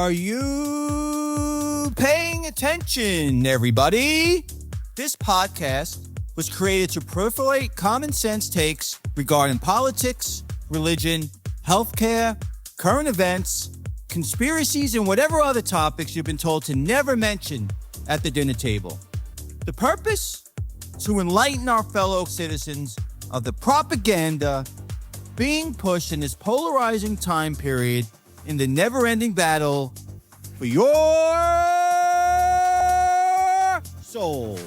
Are you paying attention, everybody? This podcast was created to proliferate common sense takes regarding politics, religion, healthcare, current events, conspiracies, and whatever other topics you've been told to never mention at the dinner table. The purpose? To enlighten our fellow citizens of the propaganda being pushed in this polarizing time period in the never-ending battle for your soul.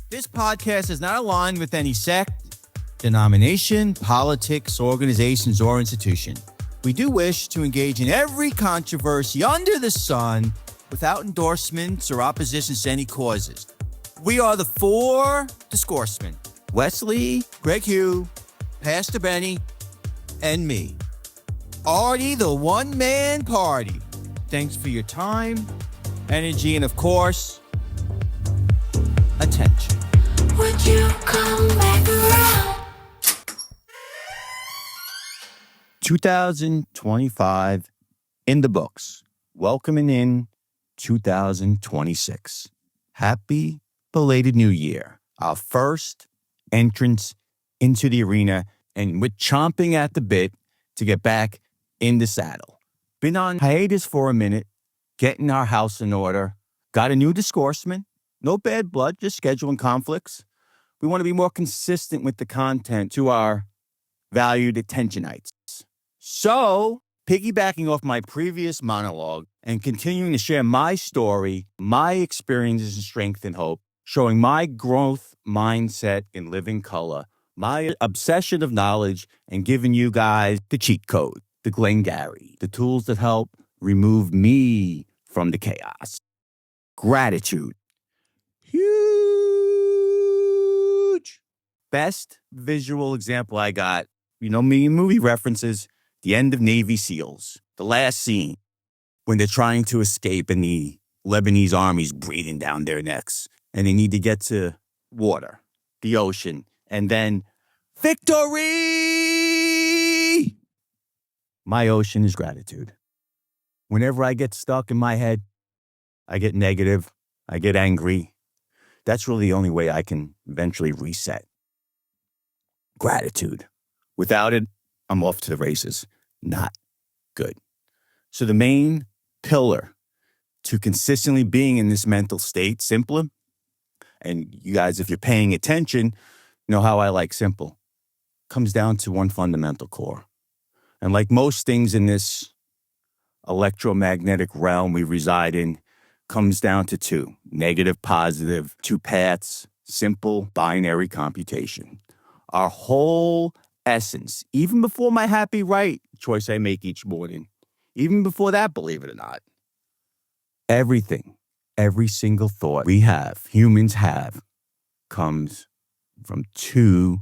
This podcast is not aligned with any sect, denomination, politics, organizations, or institution. We do wish to engage in every controversy under the sun without endorsements or oppositions to any causes. We are the four Discoursemen: Wesley, Greg Hugh, Pastor Benny, and me. Artie, the one-man party. Thanks for your time, energy, and of course, attention. Would you come back around? 2025 in the books. Welcoming in 2026. Happy belated New Year. Our first entrance into the arena, and we're chomping at the bit to get back in the saddle. Been on hiatus for a minute, getting our house in order. Got a new Discourseman. No bad blood, just scheduling conflicts. We want to be more consistent with the content to our valued attentionites. So, piggybacking off my previous monologue and continuing to share my story, my experiences and strength and hope, showing my growth mindset in living color, my obsession of knowledge, and giving you guys the cheat code, the Glengarry, the tools that help remove me from the chaos. Gratitude. Huge. Best visual example I got, me in movie references, the end of Navy SEALs, the last scene when they're trying to escape and the Lebanese army's breathing down their necks and they need to get to water, the ocean, and then victory! My ocean is gratitude. Whenever I get stuck in my head, I get negative, I get angry. That's really the only way I can eventually reset. Gratitude. Without it, I'm off to the races. Not good. So the main pillar to consistently being in this mental state, simpler, and you guys, if you're paying attention, know how I like simple, comes down to one fundamental core. And like most things in this electromagnetic realm we reside in, comes down to two: negative, positive, two paths, simple binary computation. Our whole essence, even before my happy right choice I make each morning, even before that, believe it or not, everything, every single thought we have, humans have, comes from two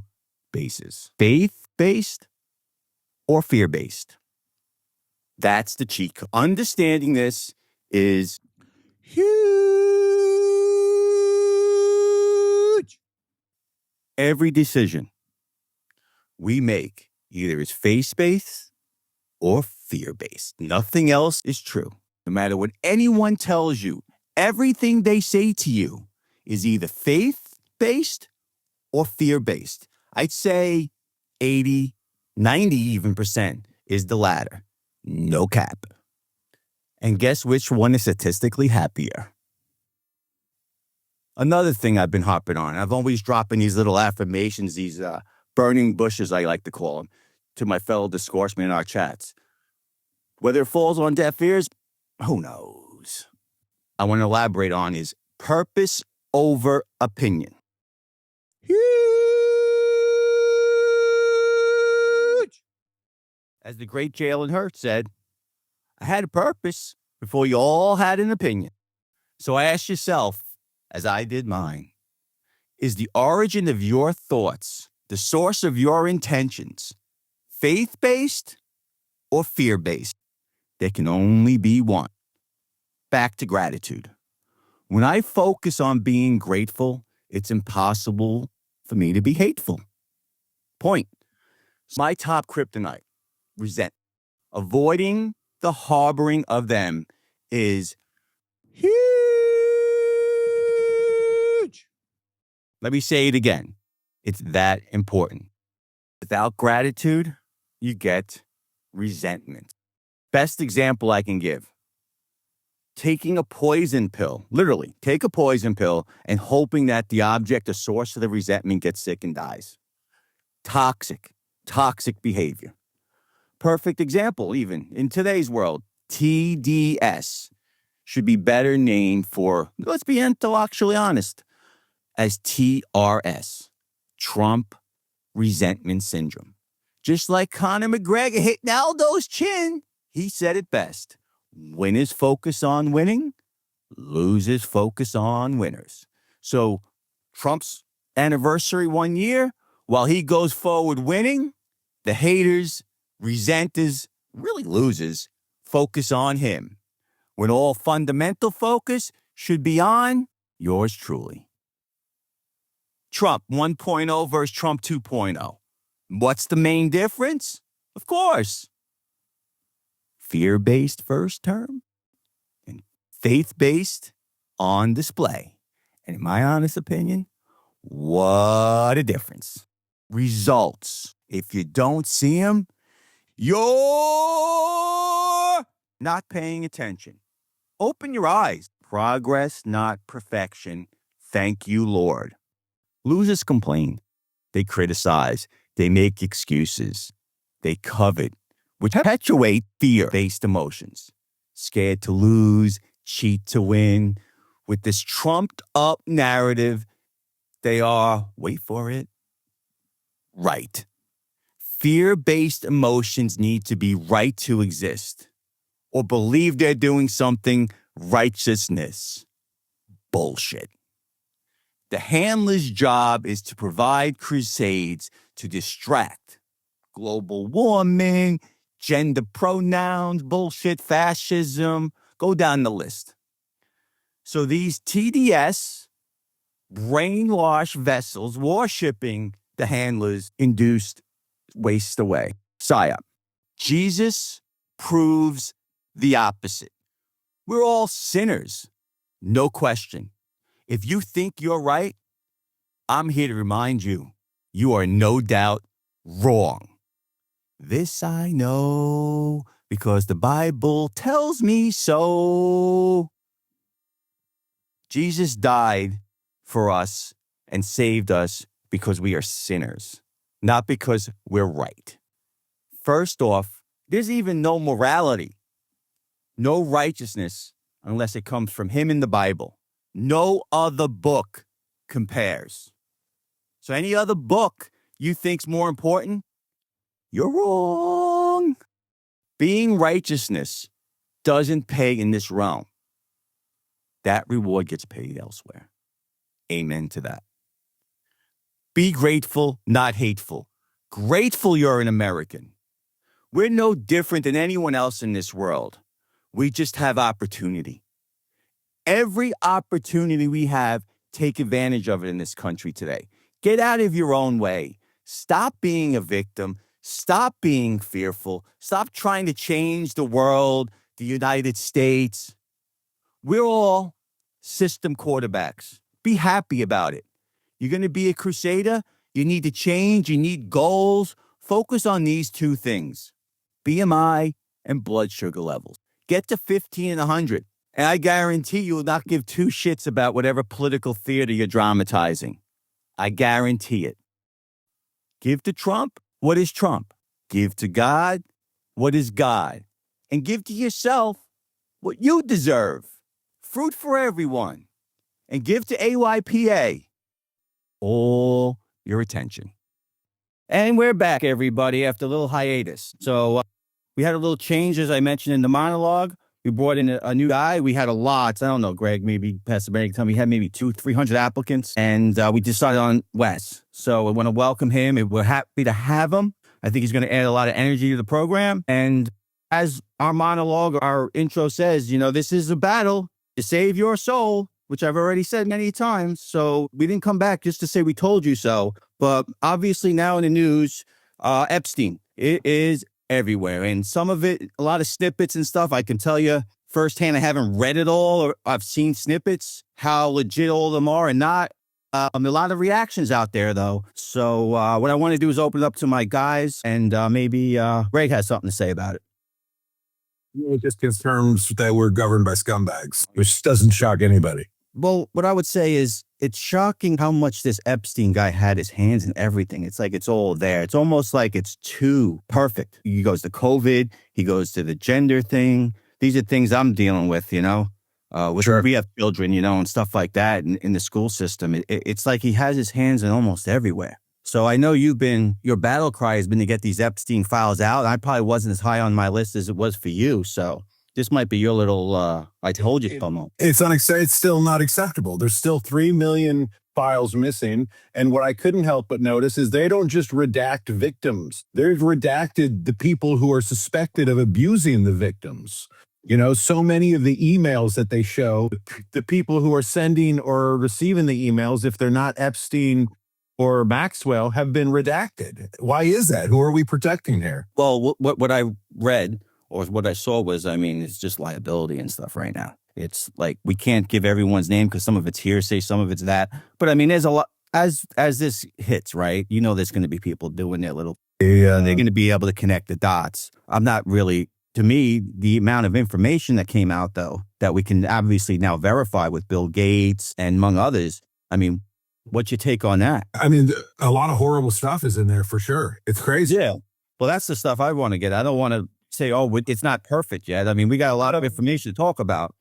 bases: faith-based or fear-based. That's the cheat code. Understanding this is huge. Every decision we make either is faith-based or fear-based. Nothing else is true. No matter what anyone tells you, everything they say to you is either faith-based or fear-based. I'd say 80, 90 even % is the latter. No cap. And guess which one is statistically happier? Another thing I've been hopping on, I've always dropping these little affirmations, these burning bushes, I like to call them, to my fellow Discoursemen in our chats. Whether it falls on deaf ears, who knows? I want to elaborate on is purpose over opinion. Huge! As the great Jalen Hurts said, I had a purpose before you all had an opinion. So ask yourself, as I did mine, is the origin of your thoughts, the source of your intentions, faith-based or fear-based? There can only be one. Back to gratitude. When I focus on being grateful, it's impossible for me to be hateful. Point. My top kryptonite, resentment. Avoiding the harboring of them is huge. Let me say it again. It's that important. Without gratitude, you get resentment. Best example I can give. Taking a poison pill, literally, take a poison pill and hoping that the object, the source of the resentment, gets sick and dies. Toxic behavior. Perfect example, even in today's world, TDS should be better named for, let's be intellectually honest, as TRS, Trump Resentment Syndrome. Just like Conor McGregor hitting Aldo's chin, he said it best. Winners focus on winning, losers focus on winners. So Trump's anniversary 1 year, while he goes forward winning, the haters, resenters, really losers, focus on him. When all fundamental focus should be on yours truly. Trump 1.0 versus Trump 2.0. What's the main difference? Of course, fear-based first term and faith-based on display. And in my honest opinion, what a difference. Results. If you don't see them, you're not paying attention. Open your eyes. Progress, not perfection. Thank you, Lord. Losers complain. They criticize. They make excuses. They covet, which perpetuate fear-based emotions. Scared to lose, cheat to win. With this trumped-up narrative, they are, wait for it, right. Fear-based emotions need to be right to exist or believe they're doing something righteousness. Bullshit. The handler's job is to provide crusades to distract. Global warming, gender pronouns, bullshit, fascism, go down the list. So these TDS, brainwashed vessels worshipping the handlers induced waste away. Psyop. Jesus proves the opposite. We're all sinners, no question. If you think you're right, I'm here to remind you, you are no doubt wrong. This I know because the Bible tells me so. Jesus died for us and saved us because we are sinners, not because we're right. First off, there's even no morality, no righteousness unless it comes from him in the Bible. No other book compares. So any other book you think's more important, you're wrong. Being righteousness doesn't pay in this realm. That reward gets paid elsewhere. Amen to that. Be grateful, not hateful. Grateful you're an American. We're no different than anyone else in this world. We just have opportunity. Every opportunity we have, take advantage of it in this country today. Get out of your own way. Stop being a victim. Stop being fearful. Stop trying to change the world, the United States. We're all system quarterbacks. Be happy about it. You're going to be a crusader. You need to change. You need goals. Focus on these two things, BMI and blood sugar levels. Get to 15 and 100. And I guarantee you will not give two shits about whatever political theater you're dramatizing. I guarantee it. Give to Trump what is Trump. Give to God what is God. And give to yourself what you deserve. Fruit for everyone. And give to AYPA all your attention. And we're back, everybody, after a little hiatus. So we had a little change, as I mentioned in the monologue. We brought in a new guy. We had a lot. I don't know, Greg, maybe Pastor Barry can tell me. We had maybe 200-300 applicants, and we decided on Wes. So I want to welcome him, and we're happy to have him. I think he's going to add a lot of energy to the program. And as our monologue, our intro says, you know, this is a battle to save your soul, which I've already said many times. So we didn't come back just to say we told you so. But obviously now in the news, Epstein. It is everywhere. And some of it, a lot of snippets and stuff, I can tell you firsthand. I haven't read it all, or I've seen snippets, how legit all of them are and not. A lot of reactions out there, though. So what I want to do is open it up to my guys, and maybe Greg has something to say about it. It just confirms that we're governed by scumbags, which doesn't shock anybody. Well, what I would say is it's shocking how much this Epstein guy had his hands in everything. It's like it's all there. It's almost like it's too perfect. He goes to COVID. He goes to the gender thing. These are things I'm dealing with, Sure. We have children, and stuff like that in the school system. It's like he has his hands in almost everywhere. So I know your battle cry has been to get these Epstein files out. I probably wasn't as high on my list as it was for you. So this might be your little, I told you so moment. It's still not acceptable. There's still 3 million files missing. And what I couldn't help but notice is they don't just redact victims. They've redacted the people who are suspected of abusing the victims. So many of the emails that they show, the people who are sending or receiving the emails, if they're not Epstein or Maxwell, have been redacted. Why is that? Who are we protecting here? Well, what I read or what I saw was, it's just liability and stuff right now. It's like we can't give everyone's name because some of it's hearsay, some of it's that. But there's a lot as this hits, right? There's going to be people doing their little. Yeah. And they're going to be able to connect the dots. I'm not really. To me, the amount of information that came out, though, that we can obviously now verify with Bill Gates and among others. What's your take on that? A lot of horrible stuff is in there for sure. It's crazy. Yeah. Well, that's the stuff I want to get. I don't want to say, it's not perfect yet. We got a lot of information to talk about.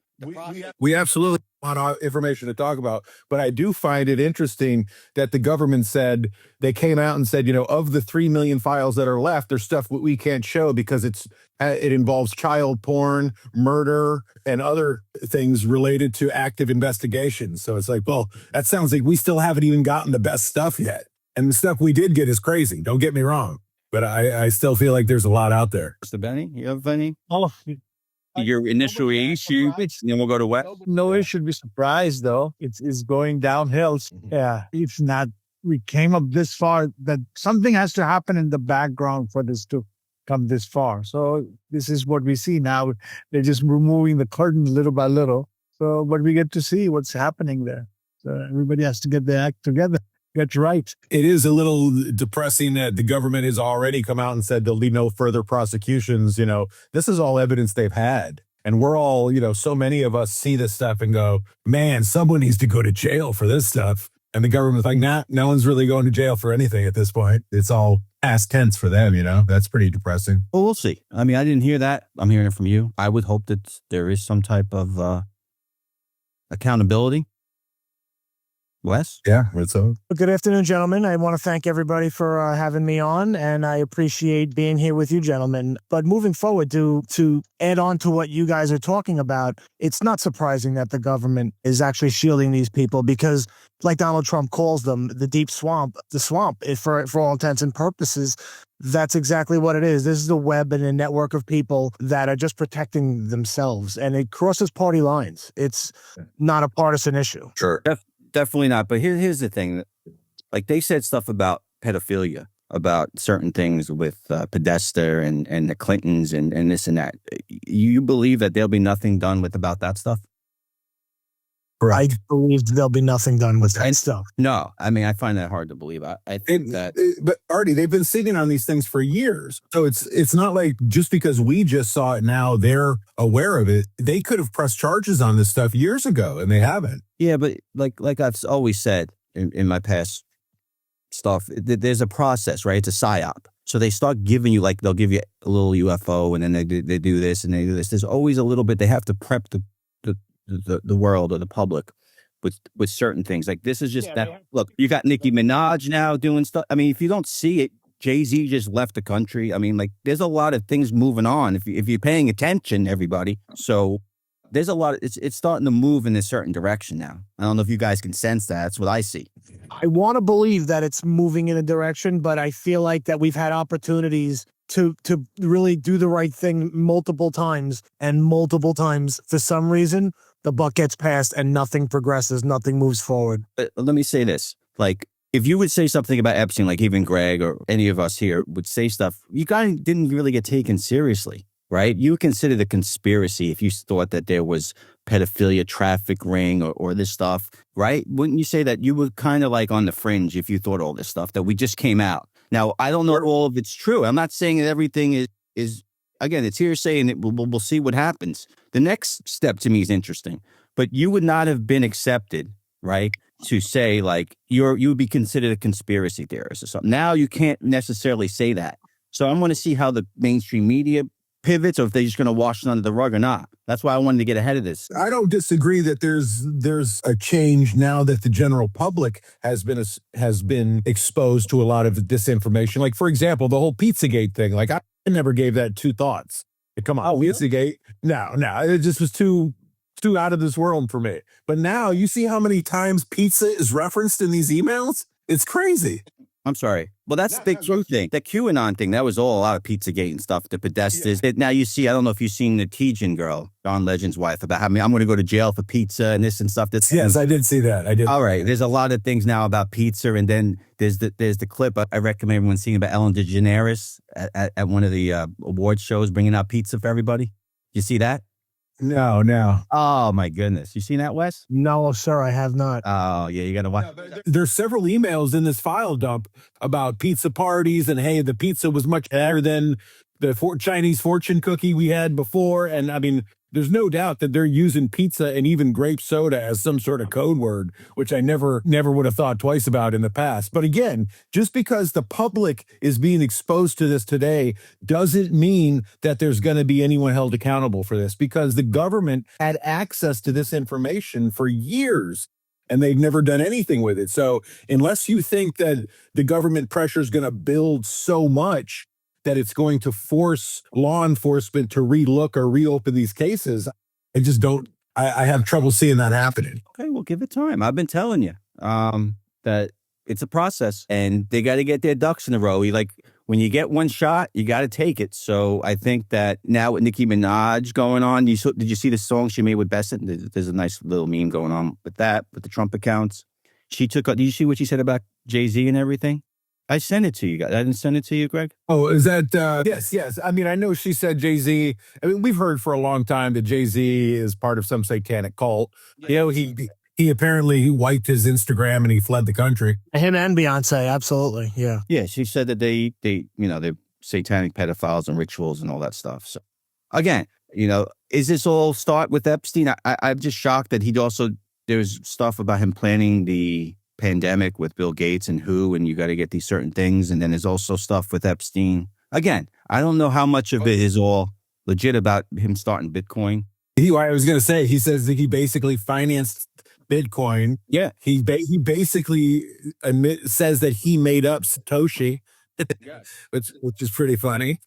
We absolutely want information to talk about, but I do find it interesting that the government said, they came out and said, of the 3 million files that are left, there's stuff we can't show because it involves child porn, murder, and other things related to active investigations. So it's like, well, that sounds like we still haven't even gotten the best stuff yet. And the stuff we did get is crazy. Don't get me wrong, but I still feel like there's a lot out there. Mr. Benny, you have any? Your initial reaction, and then we'll go to what? Nobody should be surprised, though. It's going downhill. Yeah, it's not. We came up this far. That something has to happen in the background for this to come this far. So this is what we see now. They're just removing the curtain little by little. So, but we get to see what's happening there. So everybody has to get their act together. Get right. It is a little depressing that the government has already come out and said there'll be no further prosecutions. This is all evidence they've had. And we're all, so many of us see this stuff and go, man, someone needs to go to jail for this stuff. And the government's like, nah, no one's really going to jail for anything at this point. It's all past tense for them, That's pretty depressing. Well, we'll see. I didn't hear that. I'm hearing it from you. I would hope that there is some type of accountability. Wes? Yeah, it's so. Good afternoon, gentlemen. I want to thank everybody for having me on, and I appreciate being here with you, gentlemen. But moving forward, to add on to what you guys are talking about, it's not surprising that the government is actually shielding these people because, like Donald Trump calls them, the deep swamp, for all intents and purposes, that's exactly what it is. This is a web and a network of people that are just protecting themselves, and it crosses party lines. It's not a partisan issue. Sure. Definitely not. But here's the thing. Like they said stuff about pedophilia, about certain things with Podesta and the Clintons and this and that. You believe that there'll be nothing done about that stuff? I believe there'll be nothing done with that stuff. No, I find that hard to believe. I think but Artie, they've been sitting on these things for years. So it's not like just because we just saw it now, they're aware of it. They could have pressed charges on this stuff years ago, and they haven't. Yeah, but like I've always said in my past stuff, there's a process, right? It's a psyop. So they start giving you, they'll give you a little UFO, and then they do this and they do this. There's always a little bit. They have to prep the world or the public with certain things. Like this is just look, you got Nicki Minaj now doing stuff. If you don't see it, Jay-Z just left the country. There's a lot of things moving on if you're paying attention, everybody. So there's a lot of, it's starting to move in a certain direction now. I don't know if you guys can sense that. That's what I see. I want to believe that it's moving in a direction, but I feel like that we've had opportunities to really do the right thing multiple times, and multiple times for some reason the buck gets passed and nothing progresses, nothing moves forward. But let me say this, if you would say something about Epstein, like even Greg or any of us here would say stuff, you guys didn't really get taken seriously, right? You would consider the conspiracy if you thought that there was pedophilia, traffic ring, or this stuff, right? Wouldn't you say that you were kind of like on the fringe if you thought all this stuff that we just came out? Now, I don't know all of it's true. I'm not saying that everything is again, it's hearsay, and we'll see what happens. The next step to me is interesting, but you would not have been accepted, right, to say like you would be considered a conspiracy theorist or something. Now you can't necessarily say that. So I'm going to see how the mainstream media pivots, or if they're just going to wash it under the rug or not. That's why I wanted to get ahead of this. I don't disagree that there's a change now that the general public has been exposed to a lot of disinformation. Like, for example, the whole Pizzagate thing. Like, I never gave that two thoughts. Come on, Pizzagate. No, it just was too out of this world for me. But now you see how many times pizza is referenced in these emails? It's crazy. I'm sorry. Well, that's the big truth thing. The QAnon thing, that was all a lot of Pizzagate and stuff, the Podestas. Yeah. Now you see, I don't know if you've seen the Tejan girl, John Legend's wife, about how I'm going to go to jail for pizza and this and stuff. Yes, I did see that. I did. All right. There's a lot of things now about pizza. And then there's the clip I recommend everyone seeing about Ellen DeGeneres at one of the award shows bringing out pizza for everybody. You see that? No. Oh, my goodness. You seen that, Wes? No, sir, I have not. Oh, yeah, you got to watch. There's several emails in this file dump about pizza parties, and hey, the pizza was much better than the Chinese fortune cookie we had before. And I mean, there's no doubt that they're using pizza and even grape soda as some sort of code word, which I never would have thought twice about in the past. But again, just because the public is being exposed to this today doesn't mean that there's going to be anyone held accountable for this, because the government had access to this information for years and they've never done anything with it. So unless you think that the government pressure is going to build so much that it's going to force law enforcement to relook or reopen these cases, I just don't, I have trouble seeing that happening. Okay, well, give it time. I've been telling you that it's a process and they got to get their ducks in a row. When you get one shot, you got to take it. So I think that now with Nicki Minaj going on, did you see the song she made with Besson? There's a nice little meme going on with that, with the Trump accounts. Did you see what she said about Jay-Z and everything? I sent it to you guys. I didn't send it to you, Greg? Oh, is that? Yes. I mean, I know she said Jay-Z. I mean, we've heard for a long time that Jay-Z is part of some satanic cult. You know, he apparently wiped his Instagram and he fled the country. Him and Beyonce, absolutely. Yeah. Yeah, she said that they're satanic pedophiles and rituals and all that stuff. So again, is this all start with Epstein? I'm just shocked that there's stuff about him planning the pandemic with Bill Gates and and you got to get these certain things. And then there's also stuff with Epstein. Again, I don't know how much of it is all legit about him starting Bitcoin. I was going to say, he says that he basically financed Bitcoin. Yeah. He basically says that he made up Satoshi, which is pretty funny.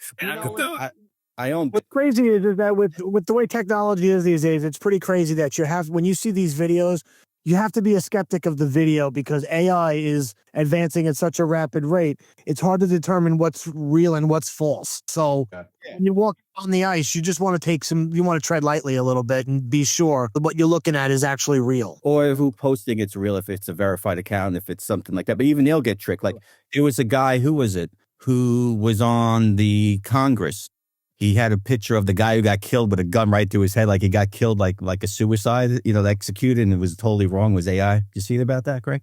I own. What's crazy is that with the way technology is these days, it's pretty crazy that when you see these videos, you have to be a skeptic of the video because AI is advancing at such a rapid rate. It's hard to determine what's real and what's false. So when you walk on the ice, you just want to tread lightly a little bit and be sure that what you're looking at is actually real. Or who posting it's real, if it's a verified account, if it's something like that. But even they'll get tricked. Like there was a guy, who was on the Congress. He had a picture of the guy who got killed with a gun right through his head, like he got killed like a suicide, executed, and it was totally wrong. It was AI. Did you see about that, Greg?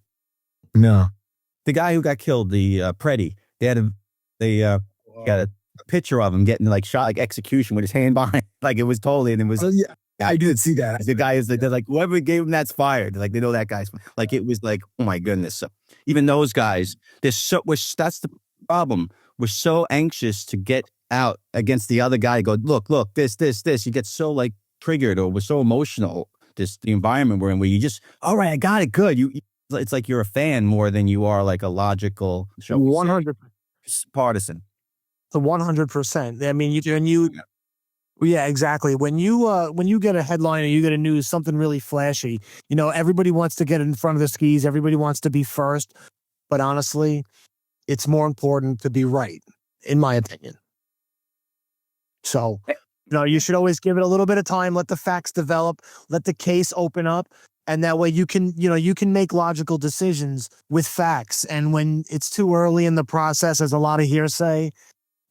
No. The guy who got killed, the Preddy, got a picture of him getting shot, like execution with his hand behind, like it was totally, and it was. Yeah, I did see that. The guy they're like, whoever gave him that's fired. Like they know that guy's like, it was like, oh my goodness. So even those guys, that's the problem. We're so anxious to get out against the other guy, go, look, this. You get so triggered, or we're so emotional, the environment we're in, where you just, all right, I got it, good. It's like you're a fan more than you are like a logical 100 partisan. So 100%. I mean, yeah, exactly. When you get a headline or you get a news, something really flashy, everybody wants to get in front of the skis. Everybody wants to be first. But honestly, it's more important to be right, in my opinion. So, you should always give it a little bit of time, let the facts develop, let the case open up. And that way you can make logical decisions with facts. And when it's too early in the process, there's a lot of hearsay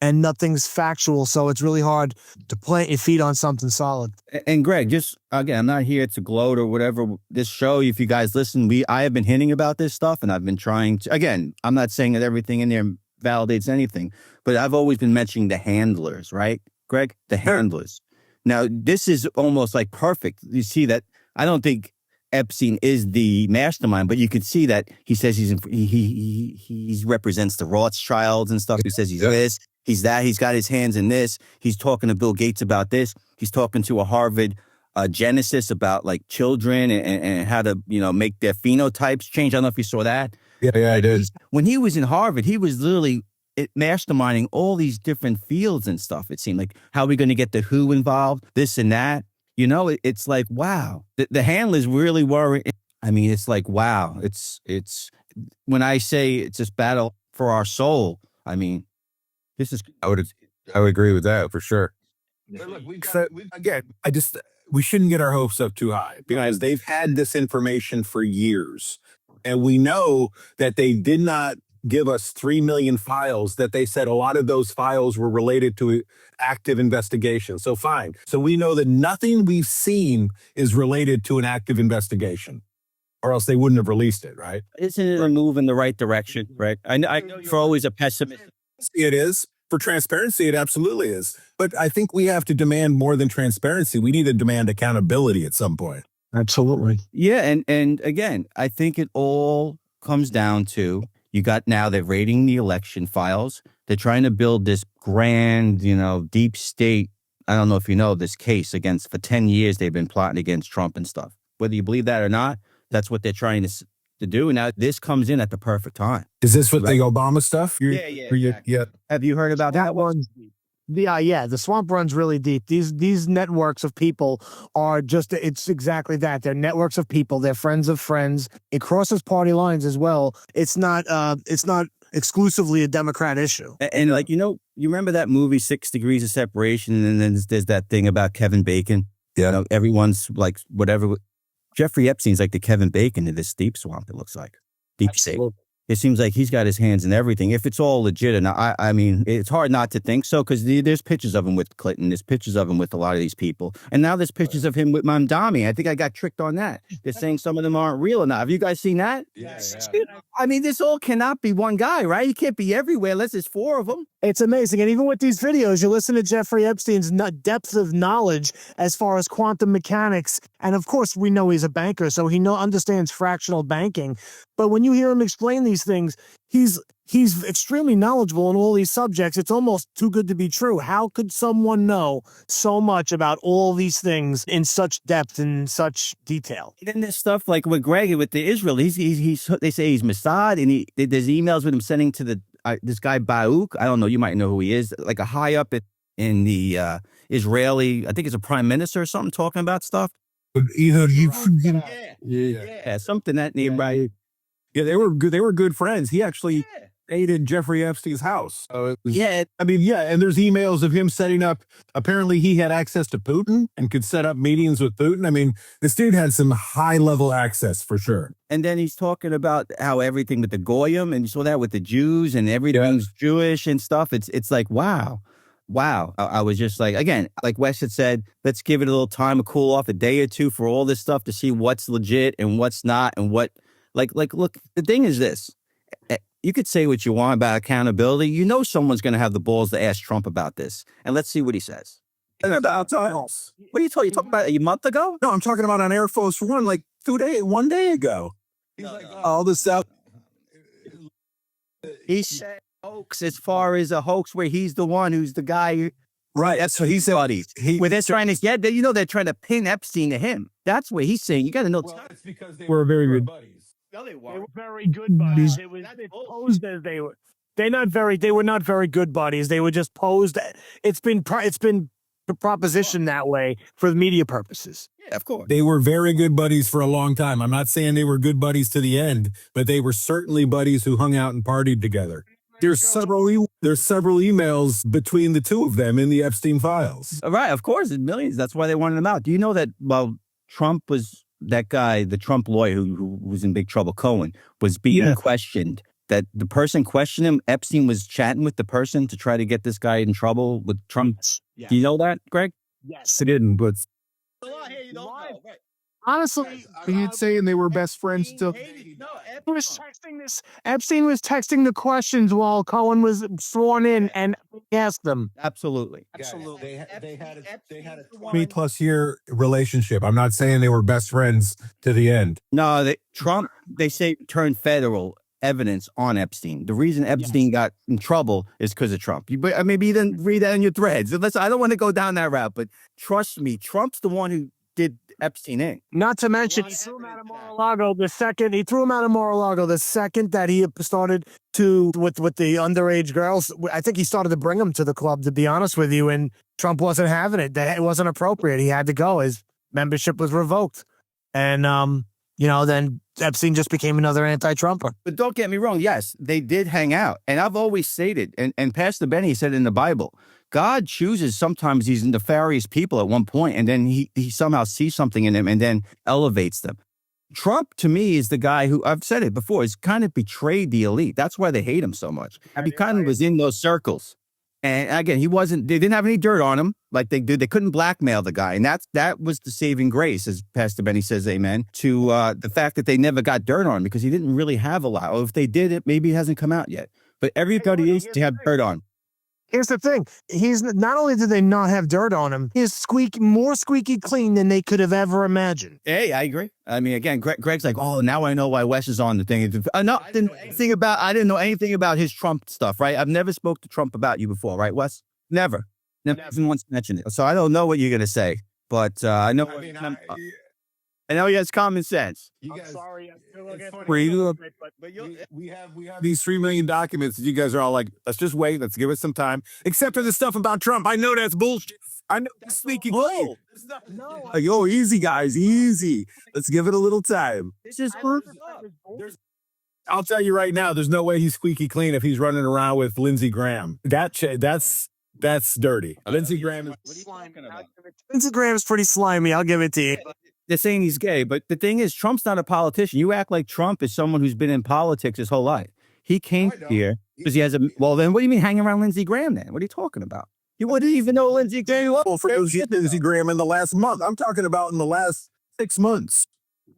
and nothing's factual. So it's really hard to plant your feet on something solid. And Greg, just again, I'm not here to gloat or whatever. This show, if you guys listen, I have been hinting about this stuff, and I've been trying to. Again, I'm not saying that everything in there validates anything, but I've always been mentioning the handlers, right, Greg? The handlers. Now, this is almost like perfect. You see that? I don't think Epstein is the mastermind, but you can see that he says he represents the Rothschilds and stuff. He says he's this. He's that. He's got his hands in this. He's talking to Bill Gates about this. He's talking to a Harvard geneticist about like children and how to, make their phenotypes change. I don't know if you saw that. Yeah, I did. When he was in Harvard, he was literally masterminding all these different fields and stuff. It seemed like, how are we going to get the WHO involved, this and that. It's like, wow. The handlers really worry. I mean, it's like, wow. It's when I say it's this battle for our soul, I mean, this is. I would agree with that for sure. But look, we shouldn't get our hopes up too high because they've had this information for years. And we know that they did not give us 3 million files, that they said a lot of those files were related to active investigation. So fine. So we know that nothing we've seen is related to an active investigation, or else they wouldn't have released it, right? Isn't it a move in the right direction, right? I know you're always a pessimist. It is. For transparency, it absolutely is. But I think we have to demand more than transparency. We need to demand accountability at some point. Absolutely. Yeah, and again, I think it all comes down to, you got now they're raiding the election files. They're trying to build this grand, deep state. I don't know if you know this case for 10 years, they've been plotting against Trump and stuff. Whether you believe that or not, that's what they're trying to do. And now this comes in at the perfect time. Is this with the Obama stuff? Yeah. Have you heard about that one? Yeah. The swamp runs really deep. These networks of people are it's exactly that. They're networks of people. They're friends of friends. It crosses party lines as well. It's not exclusively a Democrat issue. And you remember that movie 6 Degrees of Separation? And then there's that thing about Kevin Bacon. Yeah. Everyone's like, whatever. Jeffrey Epstein's like the Kevin Bacon of this deep swamp, it looks like. Deep state. It seems like he's got his hands in everything. If it's all legit, and I mean, it's hard not to think so, because there's pictures of him with Clinton. There's pictures of him with a lot of these people. And now there's pictures of him with Mamdani. I think I got tricked on that. They're saying some of them aren't real enough. Have you guys seen that? Yeah. I mean, this all cannot be one guy, right? He can't be everywhere unless there's 4 of them. It's amazing. And even with these videos, you listen to Jeffrey Epstein's depth of knowledge as far as quantum mechanics. And of course, we know he's a banker, so he understands fractional banking. But when you hear him explain these things, he's extremely knowledgeable on all these subjects. It's almost too good to be true. How could someone know so much about all these things in such depth and such detail? And then there's stuff like with Greg, with the Israel, they say he's Mossad, and there's emails with him sending to this guy Bauk. I don't know, you might know who he is, like a high up in the Israeli, I think it's a prime minister or something, talking about stuff. Either something that nearby. Yeah, they were good. They were good friends. He actually stayed in Jeffrey Epstein's house. So it was, and there's emails of him setting up. Apparently, he had access to Putin and could set up meetings with Putin. I mean, this dude had some high level access for sure. And then he's talking about how everything with the Goyim, and you saw that with the Jews, and everything's Jewish and stuff. It's like, wow. I was just like, again, like Wes had said, let's give it a little time to cool off, a day or two, for all this stuff to see what's legit and what's not, and what. Like, look, the thing is this. You could say what you want about accountability. You know someone's going to have the balls to ask Trump about this. And let's see what he says. About else. What are you talking? You talking about a month ago? No, I'm talking about on Air Force One, like 1 day ago. He's like, all this stuff. He said hoax, as far as a hoax where he's the one who's the guy. Right, that's what he said. Where they're trying to get, they're trying to pin Epstein to him. That's what he's saying. You got to know. Well, it's because they were very good buddies. No, they were very good buddies. It posed as they were. They were not very good buddies. They were just posed. It's been propositioned that way for media purposes. Yeah, of course. They were very good buddies for a long time. I'm not saying they were good buddies to the end, but they were certainly buddies who hung out and partied together. There's several emails between the two of them in the Epstein files. Right, of course, it's millions. That's why they wanted them out. Do you know that while Trump was that guy, the Trump lawyer who was in big trouble, Cohen, was being questioned. That the person questioned him, Epstein was chatting with the person to try to get this guy in trouble with Trump. Yes. Do you know that, Greg? Yes. I didn't, but Honestly, you'd saying they were best friends still. Epstein was texting the questions while Cohen was sworn in and asked them. Absolutely. They had a 20-plus-year relationship. I'm not saying they were best friends to the end. No, Trump, they say, turned federal evidence on Epstein. The reason Epstein got in trouble is because of Trump. Maybe you didn't read that in your threads. Listen, I don't want to go down that route, but trust me, Trump's the one who did Epstein in. Not to mention, he threw him out of Mar-a-Lago the second that he started to with the underage girls. I think he started to bring them to the club, to be honest with you, and Trump wasn't having it. It wasn't appropriate. He had to go. His membership was revoked. And, then Epstein just became another anti-Trumper. But don't get me wrong. Yes, they did hang out. And I've always stated, and Pastor Benny said in the Bible, God chooses sometimes these nefarious people at one point, and then he somehow sees something in them and then elevates them. Trump, to me, is the guy who, I've said it before, has kind of betrayed the elite. That's why they hate him so much. He kind of was in those circles. And again, they didn't have any dirt on him like they did. They couldn't blackmail the guy. And that was the saving grace, as Pastor Benny says, amen, to the fact that they never got dirt on him because he didn't really have a lot. Or if they did, maybe it hasn't come out yet. But everybody needs to have dirt on. Here's the thing. He's not only did they not have dirt on him, he's more squeaky clean than they could have ever imagined. Hey, I agree. I mean, again, Greg's like, oh, now I know why Wes is on the thing. No, I didn't know anything about his Trump stuff, right? I've never spoke to Trump about you before, right, Wes? Never even once mentioned it. So I don't know what you're gonna say, but I know. I know he has common sense. I'm sorry. We have these 3 million documents that you guys are all like, let's just wait. Let's give it some time. Except for the stuff about Trump. I know that's bullshit. I know that's sneaky. Like, oh, easy, guys. Easy. Let's give it a little time. I'll tell you right now, there's no way he's squeaky clean if he's running around with Lindsey Graham. That's dirty. Lindsey Graham is... Lindsey Graham is pretty slimy. I'll give it to you. They're saying he's gay, but the thing is, Trump's not a politician. You act like Trump is someone who's been in politics his whole life. He came here because he has a... Well, then what do you mean hanging around Lindsey Graham then? What are you talking about? You wouldn't even know Lindsey Graham. Well, for those Lindsey Graham in the last month. I'm talking about in the last 6 months.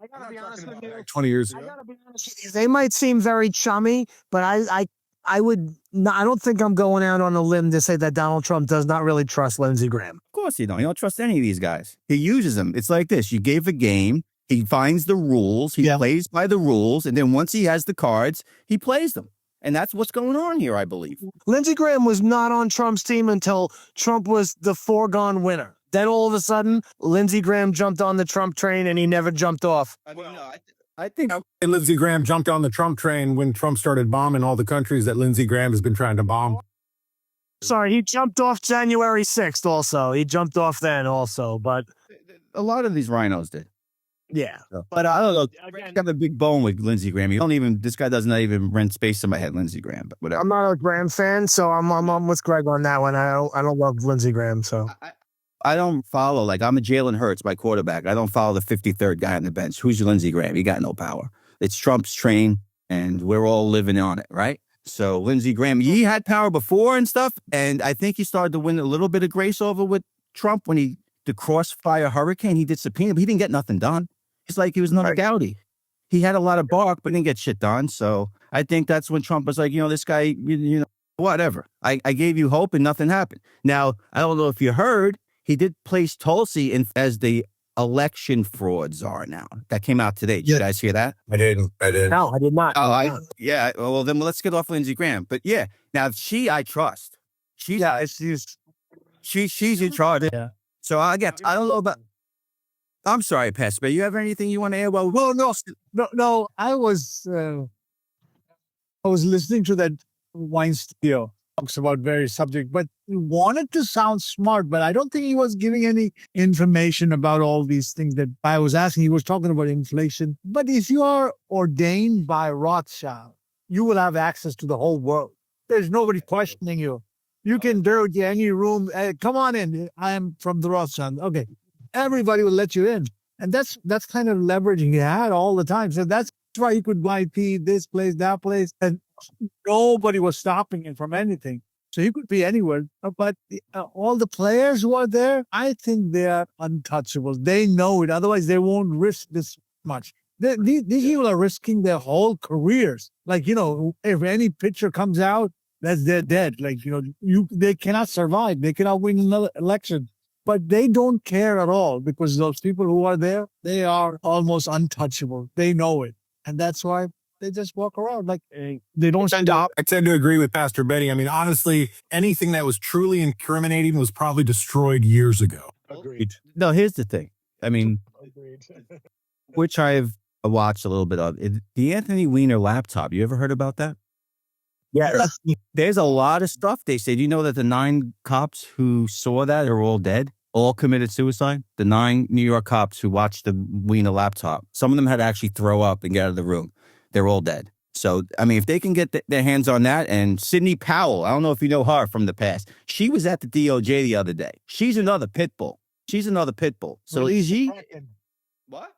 I gotta be honest with you. 20 years ago. I gotta be honest with you. They might seem very chummy, but I don't think I'm going out on a limb to say that Donald Trump does not really trust Lindsey Graham. Of course you don't. You don't trust any of these guys. He uses them. It's like this. You gave a game. He finds the rules. He plays by the rules. And then once he has the cards, he plays them. And that's what's going on here, I believe. Lindsey Graham was not on Trump's team until Trump was the foregone winner. Then all of a sudden, Lindsey Graham jumped on the Trump train and he never jumped off. I think Lindsey Graham jumped on the Trump train when Trump started bombing all the countries that Lindsey Graham has been trying to bomb. Sorry, he jumped off January 6th also. He jumped off then also, but... a lot of these rhinos did. Yeah. But I don't know. I got a big bone with Lindsey Graham. This guy does not even rent space in my head, Lindsey Graham, but whatever. I'm not a Graham fan, so I'm with Greg on that one. I don't love Lindsey Graham, so... I don't follow, like, I'm a Jalen Hurts, my quarterback. I don't follow the 53rd guy on the bench. Who's your Lindsey Graham? He got no power. It's Trump's train, and we're all living on it, right? So Lindsey Graham, he had power before and stuff, and I think he started to win a little bit of grace over with Trump when the Crossfire Hurricane, he did subpoena, but he didn't get nothing done. It's like he was another Gowdy. He had a lot of bark, but didn't get shit done. So I think that's when Trump was like, this guy, whatever. I gave you hope and nothing happened. Now, I don't know if you heard, he did place Tulsi as the election fraud czar now. That came out today. Did you guys hear that? I didn't. No, I did not. Oh, yeah. Well, then let's get off Lindsey Graham. But yeah, now I trust. She's in charge. Yeah. So I don't know about... I'm sorry, Pastor, but you have anything you want to add? Well, No. I was listening to that Weinstein talks about various subjects, but he wanted to sound smart, but I don't think he was giving any information about all these things that I was asking. He was talking about inflation. But if you are ordained by Rothschild, you will have access to the whole world. There's nobody questioning you. You can go to any room. Come on in. I am from the Rothschild. Okay. Everybody will let you in. And that's kind of leverage he had all the time. So that's why he could buy this place, that place, and nobody was stopping him from anything. So he could be anywhere. But all the players who are there, I think they are untouchables. They know it. Otherwise, they won't risk this much. These people are risking their whole careers. Like, if any pitcher comes out, they're dead. Like, they cannot survive. They cannot win another election. But they don't care at all because those people who are there, they are almost untouchable. They know it. And that's why they just walk around like they don't stop. I tend to agree with Pastor Benny. I mean, honestly, anything that was truly incriminating was probably destroyed years ago. Agreed. No, here's the thing. I mean, Agreed. which I've watched a little bit of. The Anthony Weiner laptop. You ever heard about that? Yeah. There's a lot of stuff they said. You know that the 9 cops who saw that are all dead, all committed suicide? The 9 New York cops who watched the Weiner laptop. Some of them had to actually throw up and get out of the room. They're all dead. So, I mean, if they can get their hands on that, and Sidney Powell, I don't know if you know her from the past. She was at the DOJ the other day. She's another pit bull. So easy. What?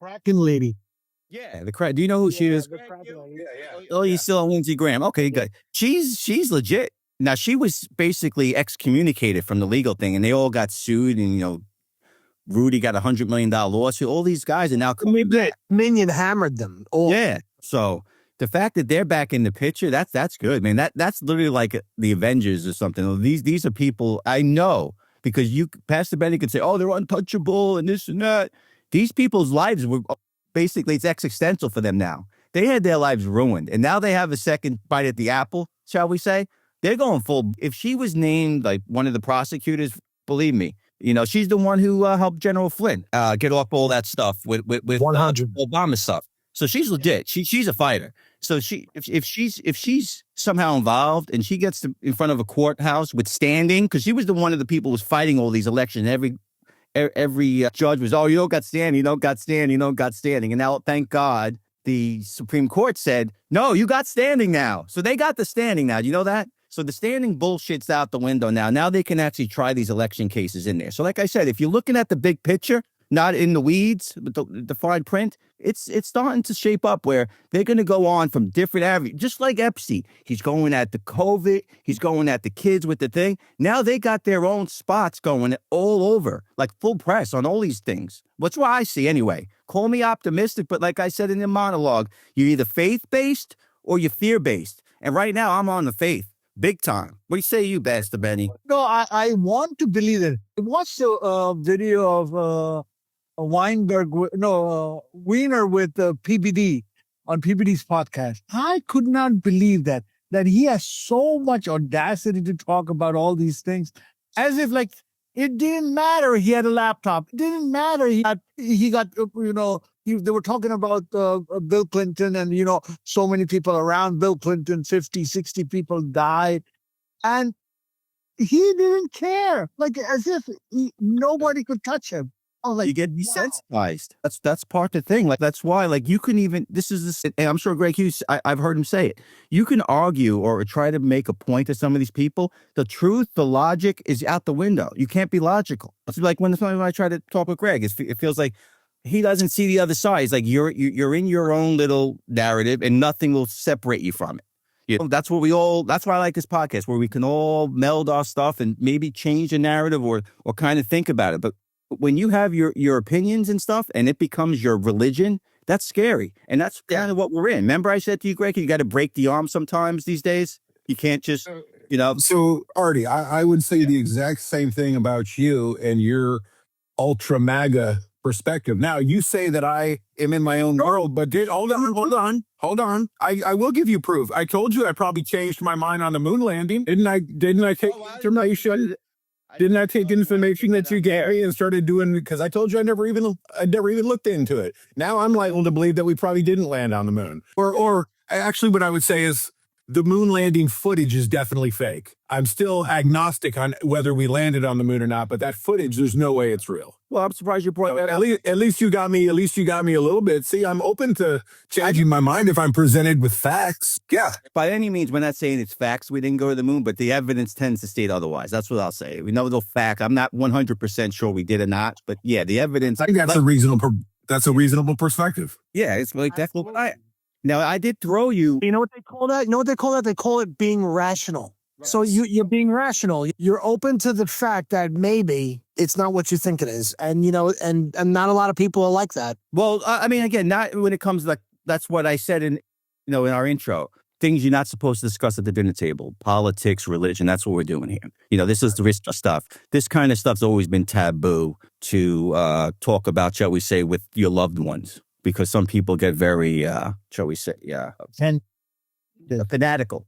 Kraken lady. Yeah, the crack. Do you know who she is? Oh, you still on Lindsey Graham? Okay, good. She's legit. Now she was basically excommunicated from the legal thing, and they all got sued, and Rudy got $100 million lawsuit. All these guys are now coming back. Minion hammered them all. Yeah. So the fact that they're back in the picture, that's good, man. That's literally like the Avengers or something. These are people I know because Pastor Benny could say, oh, they're untouchable and this and that. These people's lives were basically, it's existential for them now. They had their lives ruined, and now they have a second bite at the apple, shall we say? They're going full. If she was named like one of the prosecutors, believe me, she's the one who helped General Flynn get off all that stuff with 100 Obama stuff. So she's legit. She's a fighter. So if she's somehow involved and she gets in front of a courthouse with standing, because she was one of the people who was fighting all these elections. Every judge was, oh, you don't got standing, and now thank God the Supreme Court said, no, you got standing now. So they got the standing now. Do you know that? So the standing bullshit's out the window now. Now they can actually try these election cases in there. So like I said, if you're looking at the big picture, not in the weeds, but the fine print, it's starting to shape up where they're going to go on from different avenues. Just like Epstein, he's going at the COVID, he's going at the kids with the thing. Now they got their own spots going all over, like full press on all these things. What's what I see anyway. Call me optimistic, but like I said in the monologue, you're either faith-based or you're fear-based. And right now I'm on the faith. Big time. What do you say, Pastor Benny? No, I want to believe it. I watched a video of Weiner with PBD on PBD's podcast. I could not believe that he has so much audacity to talk about all these things as if like it didn't matter. He had a laptop. It didn't matter. He got they were talking about Bill Clinton and, so many people around Bill Clinton, 50, 60 people died. And he didn't care, like as if nobody could touch him. Like, you get desensitized. That's part of the thing. Like that's why, like you can even. And I'm sure Greg Hughes. I've heard him say it. You can argue or try to make a point to some of these people. The truth, the logic is out the window. You can't be logical. It's like when I try to talk with Greg, it feels like he doesn't see the other side. It's like you're in your own little narrative, and nothing will separate you from it. That's why I like this podcast, where we can all meld our stuff and maybe change the narrative or kind of think about it. But when you have your opinions and stuff and it becomes your religion, that's scary. And that's kind of what we're in. Remember I said to you, Greg, you got to break the arm sometimes these days. You can't just, So, Artie, I would say the exact same thing about you and your ultra MAGA perspective. Now, you say that I am in my own world, but hold on. I will give you proof. I told you I probably changed my mind on the moon landing. Didn't I take information? Didn't I take information that you gave and started doing, because I told you I never even looked into it. Now I'm liable to believe that we probably didn't land on the moon. Or actually what I would say is the moon landing footage is definitely fake. I'm still agnostic on whether we landed on the moon or not, but that footage, there's no way it's real. Well, I'm surprised you brought that At up. least you got me. At least you got me a little bit. See, I'm open to changing my mind if I'm presented with facts. Yeah. By any means, we're not saying it's facts. We didn't go to the moon, but the evidence tends to state otherwise. That's what I'll say. We know the fact. I'm not 100% sure we did or not, but yeah, the evidence. I think that's a reasonable perspective. Yeah, it's like that's what I. Now, I did throw you. You know what they call that? You know what they call that? They call it being rational. So you're being rational. You're open to the fact that maybe it's not what you think it is. And, you know, and not a lot of people are like that. Well, I mean, again, not when it comes to like, that's what I said in our intro. Things you're not supposed to discuss at the dinner table, politics, religion. That's what we're doing here. You know, this is the risky stuff. This kind of stuff's always been taboo to talk about, shall we say, with your loved ones, because some people get very, shall we say, fanatical.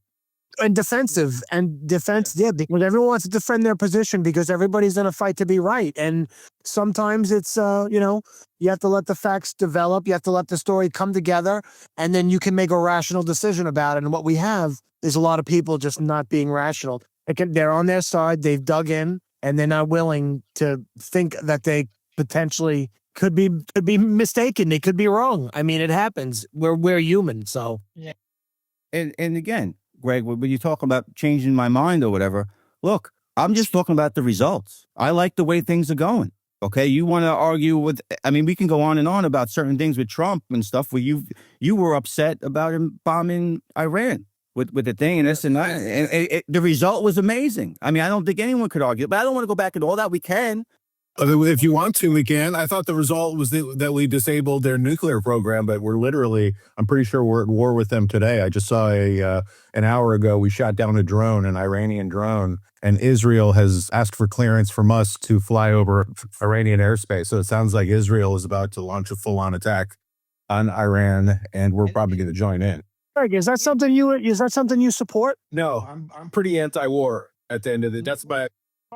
And defensive because everyone wants to defend their position because everybody's in a fight to be right. And sometimes it's, you have to let the facts develop. You have to let the story come together, and then you can make a rational decision about it. And what we have is a lot of people just not being rational. They're on their side. They've dug in, and they're not willing to think that they potentially could be mistaken. They could be wrong. I mean, it happens. We're human. So, yeah. And again, Greg, when you talk about changing my mind or whatever, look, I'm just talking about the results. I like the way things are going. Okay, you want to argue with? I mean, we can go on and on about certain things with Trump and stuff. Where you were upset about him bombing Iran with the thing and this and that. And the result was amazing. I mean, I don't think anyone could argue, but I don't want to go back into all that. We can. If you want to, we can. I thought the result was that we disabled their nuclear program, but I'm pretty sure we're at war with them today. I just saw an hour ago, we shot down an Iranian drone, and Israel has asked for clearance from us to fly over Iranian airspace. So it sounds like Israel is about to launch a full-on attack on Iran, and we're probably going to join in. Greg, is that something you support? No, I'm pretty anti-war at the end of it. That's my...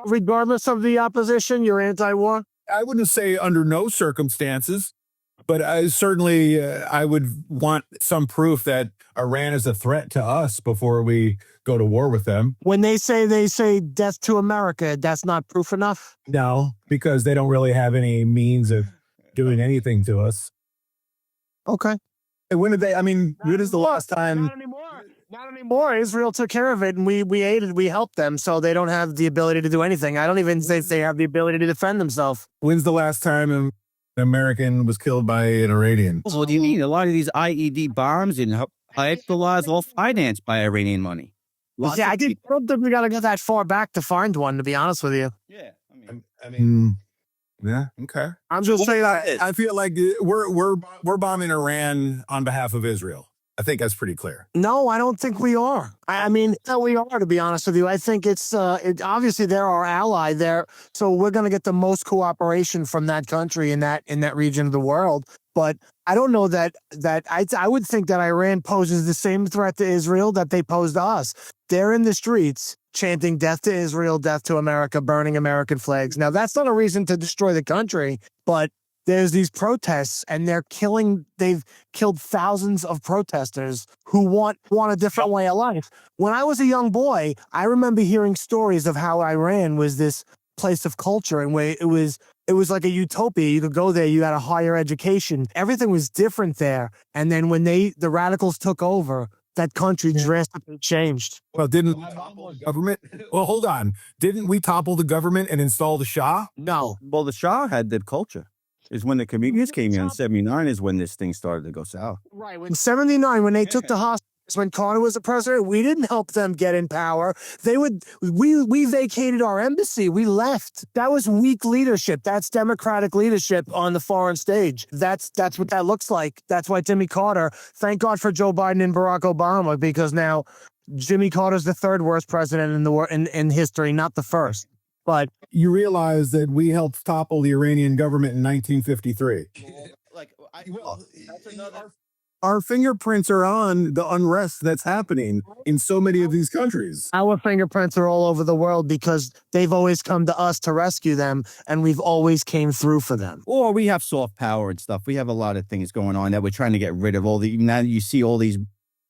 Regardless of the opposition, you're anti-war? I wouldn't say under no circumstances, but I would want some proof that Iran is a threat to us before we go to war with them. When they say death to America, that's not proof enough? No, because they don't really have any means of doing anything to us. Okay. And when is the last time? Not anymore. Israel took care of it, and we helped them, so they don't have the ability to do anything. I don't even think they have the ability to defend themselves. When's the last time an American was killed by an Iranian? What do you mean? A lot of these IED bombs and Hezbollah is all financed by Iranian money. I don't think we got to go that far back to find one, to be honest with you. Yeah, yeah, okay. I'm just saying I feel like we're bombing Iran on behalf of Israel. I think that's pretty clear. No, I don't think we are. I mean, we are, to be honest with you. I think it's obviously they're our ally there, so we're going to get the most cooperation from that country in that region of the world. But I don't know that I would think that Iran poses the same threat to Israel that they pose to us. They're in the streets chanting death to Israel, death to America, burning American flags. Now, that's not a reason to destroy the country, but there's these protests, and they've killed thousands of protesters who want a different way of life. When I was a young boy, I remember hearing stories of how Iran was this place of culture, and where it was like a utopia. You could go there, you had a higher education. Everything was different there. And then when the radicals took over, that country drastically changed. Well, didn't we topple the government? Well, hold on. Didn't we topple the government and install the Shah? No. Well, the Shah had the culture. Is when the communists came in 79 is when this thing started to go south. Right. In 79, when they took the hostages, when Carter was the president, we didn't help them get in power. We vacated our embassy. We left. That was weak leadership. That's democratic leadership on the foreign stage. That's what that looks like. That's why Jimmy Carter, thank God for Joe Biden and Barack Obama, because now Jimmy Carter's the third worst president in history, not the first. But you realize that we helped topple the Iranian government in 1953. Our fingerprints are on the unrest that's happening in so many of these countries. Our fingerprints are all over the world because they've always come to us to rescue them, and we've always came through for them. Or we have soft power and stuff. We have a lot of things going on that we're trying to get rid of. Now you see all these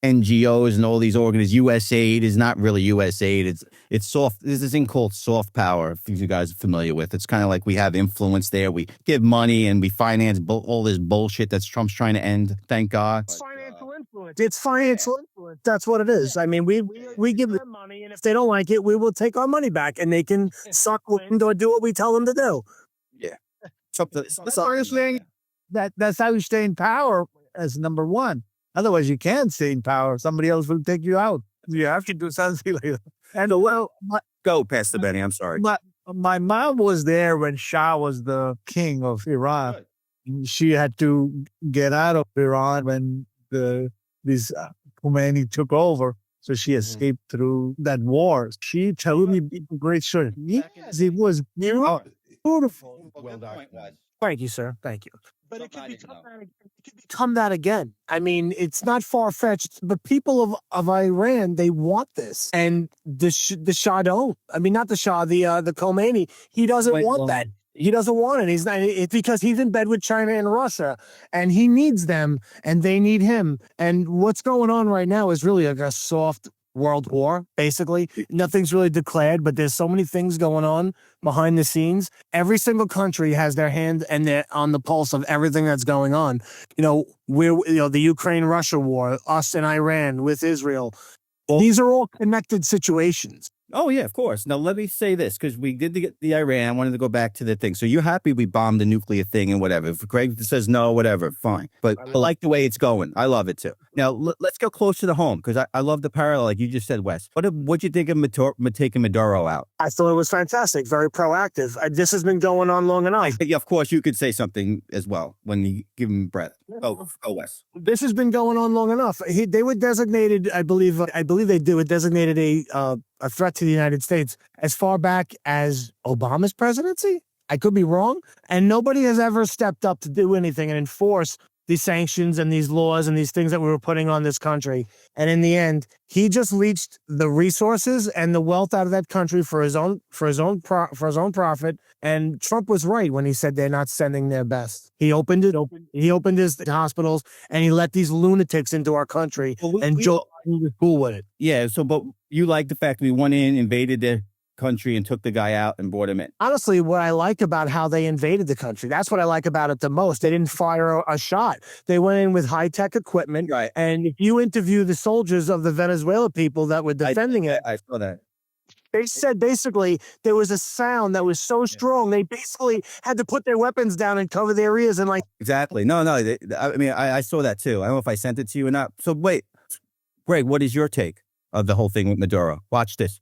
NGOs and all these organizations. USAID is not really USAID. It's soft. There's this thing called soft power, if you guys are familiar with. It's kind of like we have influence there. We give money and we finance all this bullshit that's Trump's trying to end. Thank God. It's financial influence. It's financial influence. That's what it is. I mean, we give them money, and if they don't like it, we will take our money back, and they can suck wind or do what we tell them to do. Yeah. Honestly, that's how you stay in power as number one. Otherwise, you can't stay in power. Somebody else will take you out. You have to do something like that. And Go, Pastor Benny. I'm sorry. my mom was there when Shah was the king of Iran. She had to get out of Iran when this Khomeini took over. So she escaped through that war. She told me a great story. Yes, it was beautiful. Well done. Thank you, sir. Thank you. But it could become that again. I mean, it's not far-fetched. The people of Iran, they want this. And the Shah don't. I mean, not the Shah, the Khomeini. He doesn't want that. He doesn't want it. He's not. It's because he's in bed with China and Russia, and he needs them, and they need him. And what's going on right now is really like a soft world war, basically. Nothing's really declared, but there's so many things going on behind the scenes. Every single country has their hand and they're on the pulse of everything that's going on. The Ukraine-Russia war, us and Iran with Israel. These are all connected situations. Oh, yeah, of course. Now, let me say this, because we did the Iran. I wanted to go back to the thing. So you're happy we bombed the nuclear thing and whatever. If Greg says no, whatever, fine. But I like the way it's going. I love it, too. Now, let's go closer to home, because I love the parallel, like you just said, Wes. What'd you think of taking Maduro out? I thought it was fantastic, very proactive. This has been going on long enough. Yeah, of course, you could say something as well when you give him breath. Oh, Wes. This has been going on long enough. They were designated, I believe they do. It designated a threat to the United States as far back as Obama's presidency. I could be wrong. And nobody has ever stepped up to do anything and enforce these sanctions and these laws and these things that we were putting on this country. And in the end, he just leached the resources and the wealth out of that country for his own profit. And Trump was right when he said they're not sending their best. He opened his hospitals and he let these lunatics into our country. And Joe Biden was cool with it. Yeah. But you like the fact that we went in, invaded their country and took the guy out and brought him in. Honestly, what I like about how they invaded the country, that's what I like about it the most. They didn't fire a shot. They went in with high-tech equipment. Right. And if you interview the soldiers of the Venezuela people that were defending it, I saw that. they said basically there was a sound that was so strong, they basically had to put their weapons down and cover their ears and like. Exactly. No. I saw that too. I don't know if I sent it to you or not. So wait, Greg, what is your take of the whole thing with Maduro? Watch this.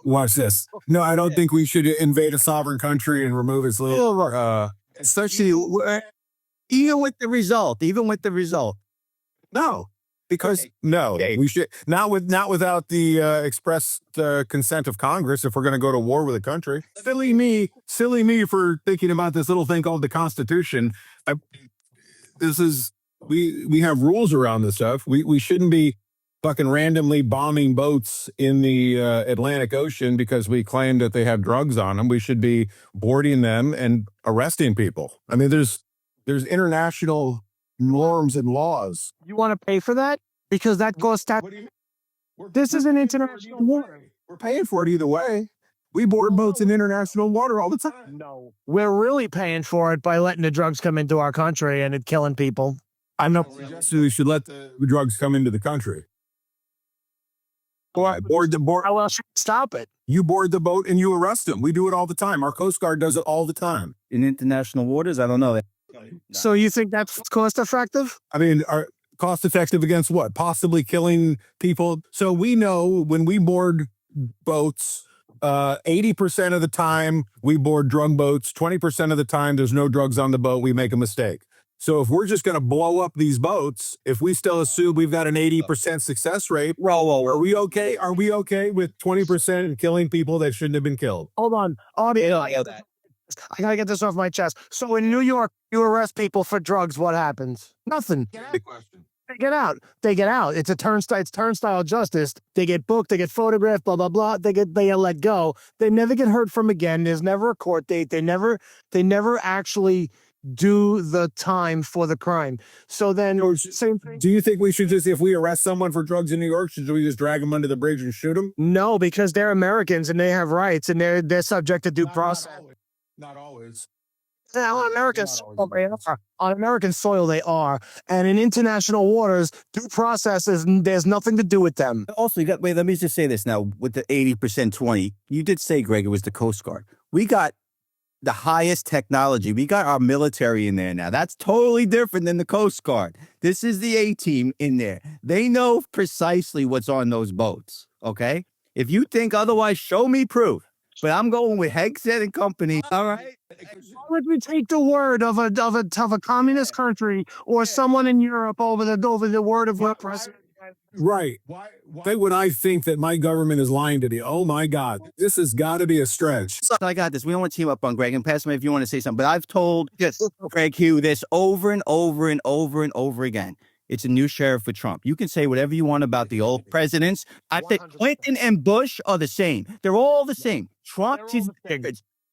Watch this. No, I don't think we should invade a sovereign country and remove its little. Especially even with the result. No, because we should not without the express consent of Congress. If we're going to go to war with a country, silly me for thinking about this little thing called the Constitution. We have rules around this stuff. We shouldn't be fucking randomly bombing boats in the Atlantic Ocean because we claim that they have drugs on them. We should be boarding them and arresting people. I mean, there's international norms and laws. You want to pay for that? Because that costs tax. This is an international war. We're paying for it either way. We board boats in international water all the time. No. We're really paying for it by letting the drugs come into our country and it killing people. I'm not suggesting we should let the drugs come into the country. Board. How else should we stop it? You board the boat and you arrest them. We do it all the time. Our Coast Guard does it all the time. In international waters, I don't know. So you think that's cost effective? I mean, are cost effective against what? Possibly killing people. So we know when we board boats, 80% of the time we board drug boats. 20% of the time there's no drugs on the boat. We make a mistake. So if we're just going to blow up these boats, if we still assume we've got an 80% success rate, are we okay? Are we okay with 20% and killing people that shouldn't have been killed? Hold on. I got to get this off my chest. So in New York, you arrest people for drugs. What happens? Nothing. Big question. They get out. It's turnstile justice. They get booked. They get photographed. Blah blah blah. They get let go. They never get heard from again. There's never a court date. They never actually do the time for the crime. So then, same thing. Do you think we should just, if we arrest someone for drugs in New York, should we just drag them under the bridge and shoot them? No, because they're Americans and they have rights and they're subject to due process. Not always. On American soil, they are. On American soil, they are. And in international waters, due process there's nothing to do with them. Also, wait, let me just say this now with the 80% 20. You did say, Greg, it was the Coast Guard. We got the highest technology. We got our military in there now. That's totally different than the Coast Guard. This is the A-team in there. They know precisely what's on those boats, okay? If you think otherwise, show me proof. But I'm going with Hegseth and Company, all right? Why would we take the word of a communist country or someone in Europe over the word of your president? Right. Why would I think that my government is lying to me? Oh my God, this has got to be a stretch. I got this. We don't want to team up on Greg. And Pastor, if you want to say something, but I've told Greg Hugh this over and over and over and over again. It's a new sheriff for Trump. You can say whatever you want about the old presidents. I think Clinton and Bush are the same. They're all the same. Trump is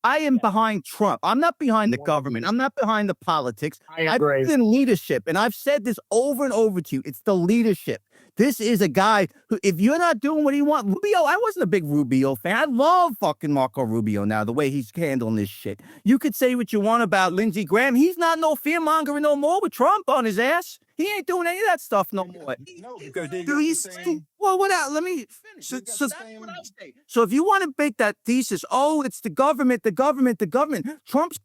I am behind Trump. I'm not behind the government. I'm not behind the politics. I agree. I'm in leadership. And I've said this over and over to you. It's the leadership. This is a guy who, if you're not doing what he wants, Rubio, I wasn't a big Rubio fan. I love fucking Marco Rubio now, the way he's handling this shit. You could say what you want about Lindsey Graham. He's not no fearmonger no more with Trump on his ass. He ain't doing any of that stuff no more. No, because Well, let me finish. So that's what I say. So if you want to make that thesis, oh, it's the government. Trump's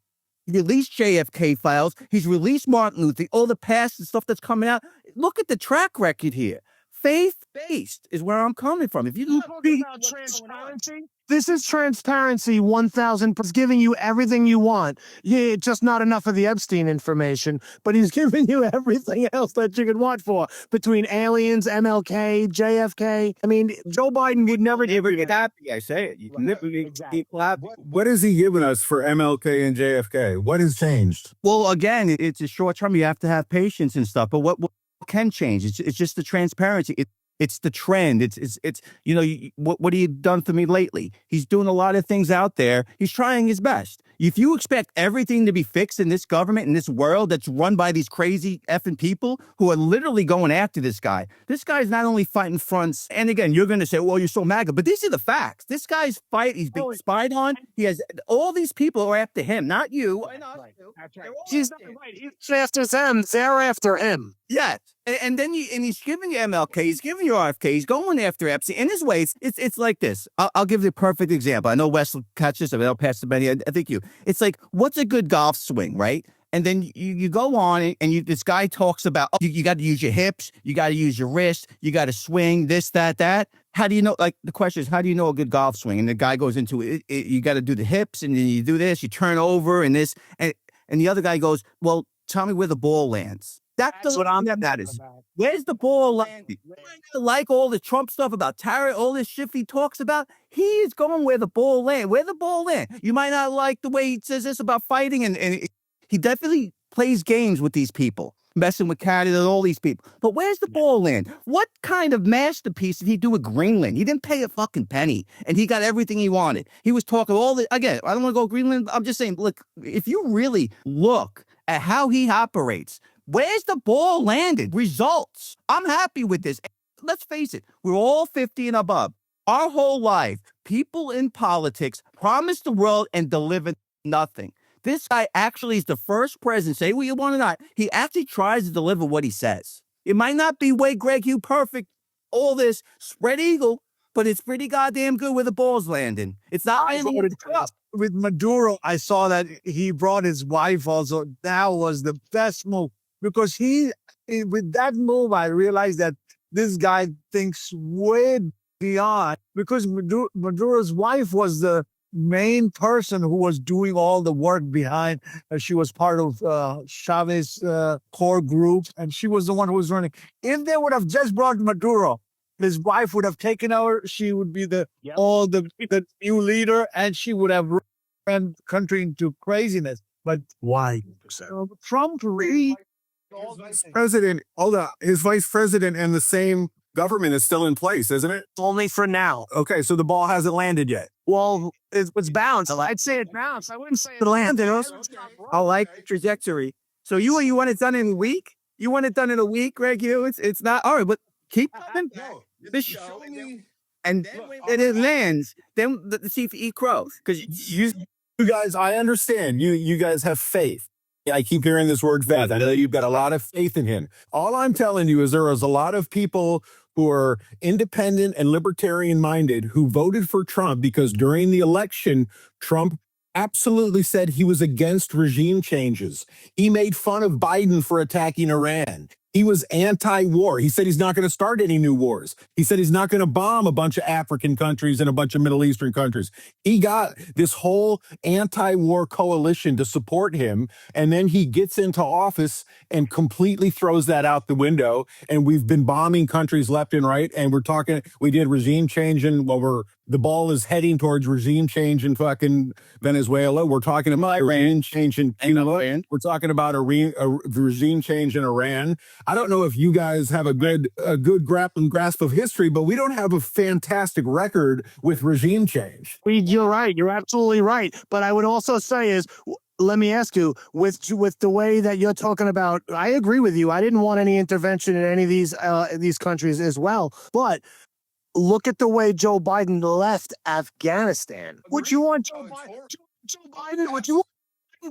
released JFK files. He's released Martin Luther, all the past and stuff that's coming out. Look at the track record here. Faith-based is where I'm coming from. If you don't about transparency, this is transparency 1,000%. Giving you everything you want. Yeah, just not enough of the Epstein information, but he's giving you everything else that you could want for between aliens, MLK, JFK. I mean, Joe Biden would never get happy. I say it. You can never people happy. What is he giving us for MLK and JFK? What has changed? Well, again, it's a short term. You have to have patience and stuff. But what can change? It's just the transparency. It's the trend. It's what he done for me lately. He's doing a lot of things out there. He's trying his best. If you expect everything to be fixed in this government, in this world that's run by these crazy effing people who are literally going after this guy's not only fighting fronts. And again, you're going to say, well, you're so MAGA, but these are the facts. This guy's he's being spied on. He has all these people are after him, not you. That's right. He's not right. He's after them. They're after him. Yes. And then he's giving you MLK, he's giving you RFK, he's going after Epstein. In his ways, it's like this. I'll give you a perfect example. I know Wes will catch this, but I'll pass to Benny. I think you. It's like, what's a good golf swing, right? And then you go on and this guy talks about, you got to use your hips, you got to use your wrist, you got to swing this, that. How do you know, like the question is, how do you know a good golf swing? And the guy goes into it, you got to do the hips and then you do this, you turn over and this. And the other guy goes, well, tell me where the ball lands. That's what I'm that is. Where's the ball landing? Like all the Trump stuff about tariff, all this shit he talks about, he is going where the ball land. Where the ball land. You might not like the way he says this about fighting, and he definitely plays games with these people, messing with Canada and all these people. But where's the ball land? What kind of masterpiece did he do with Greenland? He didn't pay a fucking penny, and he got everything he wanted. He was talking all the, again, I don't want to go Greenland. I'm just saying, look, if you really look at how he operates, where's the ball landed? Results. I'm happy with this. Let's face it, we're all 50 and above. Our whole life, people in politics promise the world and deliver nothing. This guy actually is the first president, say what you want or not, he actually tries to deliver what he says. It might not be way Greg Hugh perfect, all this spread eagle, but it's pretty goddamn good where the ball's landing. It's not landing up. With Maduro, I saw that he brought his wife also. That was the best move. Because with that move, I realized that this guy thinks way beyond. Because Maduro's wife was the main person who was doing all the work behind. She was part of Chavez's core group, and she was the one who was running. If they would have just brought Maduro, his wife would have taken over. She would be the new leader, and she would have ran the country into craziness. But why? Trump really. His vice president and the same government is still in place, isn't it? Only for now. Okay, so the ball hasn't landed yet. Well, it's bounced. I'd say it bounced. I wouldn't say it landed. I like the trajectory. So you want it done in a week? You want it done in a week, Greg? It's not all right, but keep coming. And then it lands. Then the see if you eat crows because You guys, I understand. You guys have faith. I keep hearing this word faith. I know you've got a lot of faith in him. All I'm telling you is there is a lot of people who are independent and libertarian minded who voted for Trump because during the election, Trump absolutely said he was against regime changes. He made fun of Biden for attacking Iran. He was anti-war. He said he's not going to start any new wars. He said he's not going to bomb a bunch of African countries and a bunch of Middle Eastern countries. He got this whole anti-war coalition to support him, and then he gets into office and completely throws that out the window. And we've been bombing countries left and right, and we did regime change the ball is heading towards regime change in fucking Venezuela. We're talking about Iran change in Cuba. We're talking about a regime change in Iran. I don't know if you guys have a good grasp of history, but we don't have a fantastic record with regime change. You're right. You're absolutely right. But I would also say let me ask you, with the way that you're talking about, I agree with you. I didn't want any intervention in any of these countries as well. But look at the way Joe Biden left Afghanistan. Would you want Joe Biden? Would you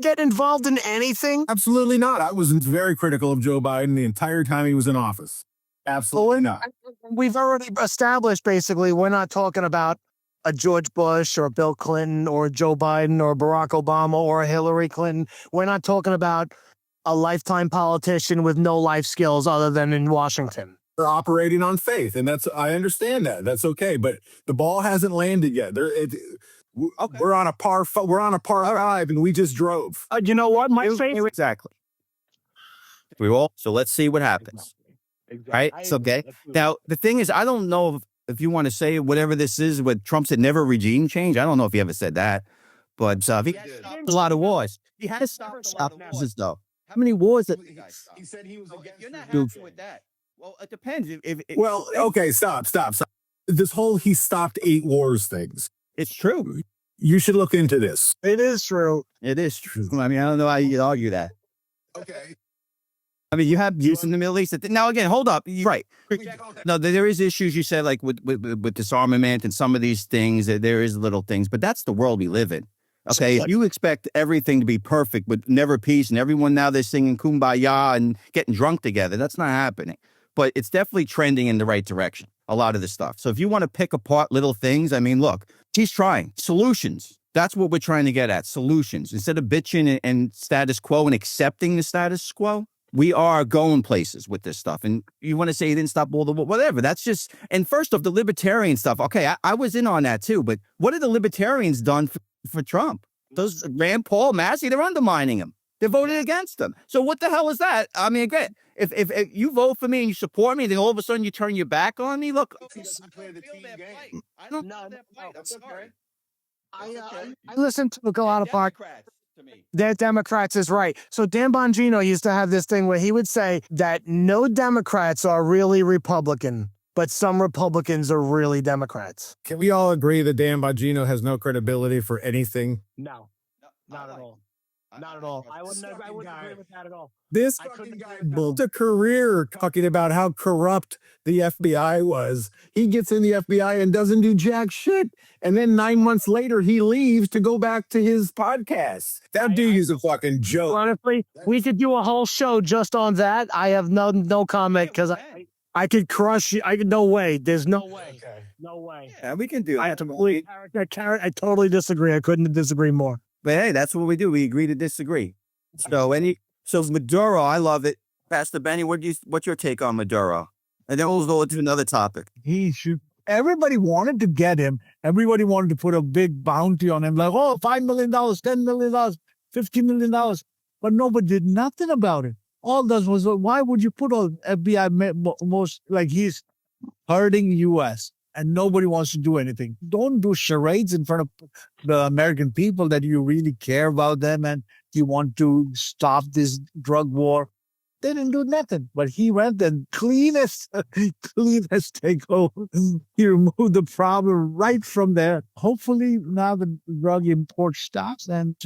get involved in anything? Absolutely not. I was very critical of Joe Biden the entire time he was in office. Absolutely not. We've already established, basically, we're not talking about a George Bush or a Bill Clinton or Joe Biden or Barack Obama or a Hillary Clinton. We're not talking about a lifetime politician with no life skills other than in Washington. They're operating on faith, and I understand that. That's okay, but the ball hasn't landed yet. We're on a par 5, and we just drove. You know what? My favorite. exactly. So let's see what happens. Right? It's okay. Now the thing is, I don't know if you want to say whatever this is. What Trump said, never regime change. I don't know if he ever said that, but he stopped a lot of wars. He has stopped a lot of wars, though. How many wars? He said he was against. You're not happy with that. Well, it depends. Okay, stop. This whole he stopped 8 wars things. It's true. You should look into this. It is true. It is true. I mean, I don't know how you argue that. Okay. I mean, you have use in the Middle East. Now, again, hold up. You're right. No, there is issues, you said, like with disarmament and some of these things. There is little things, but that's the world we live in. Okay, you expect everything to be perfect, but never peace, and everyone now they're singing Kumbaya and getting drunk together. That's not happening. But it's definitely trending in the right direction, a lot of this stuff. So if you want to pick apart little things, I mean, look, he's trying. Solutions. That's what we're trying to get at. Solutions. Instead of bitching and status quo and accepting the status quo, we are going places with this stuff. And you want to say he didn't stop all the whatever. That's just, and first off, the libertarian stuff. Okay, I was in on that too. But what have the libertarians done for Trump? Those Rand Paul, Massey, they're undermining him. They voted against him. So what the hell is that? I mean, again, if you vote for me and you support me, then all of a sudden you turn your back on me. Look, I don't know that fight. I'm sorry. I listen to a lot of podcasts. They're Democrats is right. So Dan Bongino used to have this thing where he would say that no Democrats are really Republican, but some Republicans are really Democrats. Can we all agree that Dan Bongino has no credibility for anything? No, not at all. Not at all. I wouldn't agree with that at all. This fucking guy built a career talking about how corrupt the FBI was. He gets in the FBI and doesn't do jack shit. And then 9 months later, he leaves to go back to his podcast. That dude is a fucking joke. Honestly, we could do a whole show just on that. I have no comment because I could crush you. No way. There's no way. Okay. No way. Yeah, we can do I that. totally disagree. I couldn't disagree more. But hey, that's what we do. We agree to disagree. So Maduro, I love it. Pastor Benny, what's your take on Maduro? And then we'll go into another topic. Everybody wanted to get him. Everybody wanted to put a big bounty on him, like, $5 million, $10 million, $50 million. But nobody did nothing about it. All does was, why would you put all FBI he's hurting the U.S. and nobody wants to do anything? Don't do charades in front of the American people that you really care about them and you want to stop this drug war. They didn't do nothing. But he went and cleanest takeover. He removed the problem right from there. Hopefully now the drug import stops. And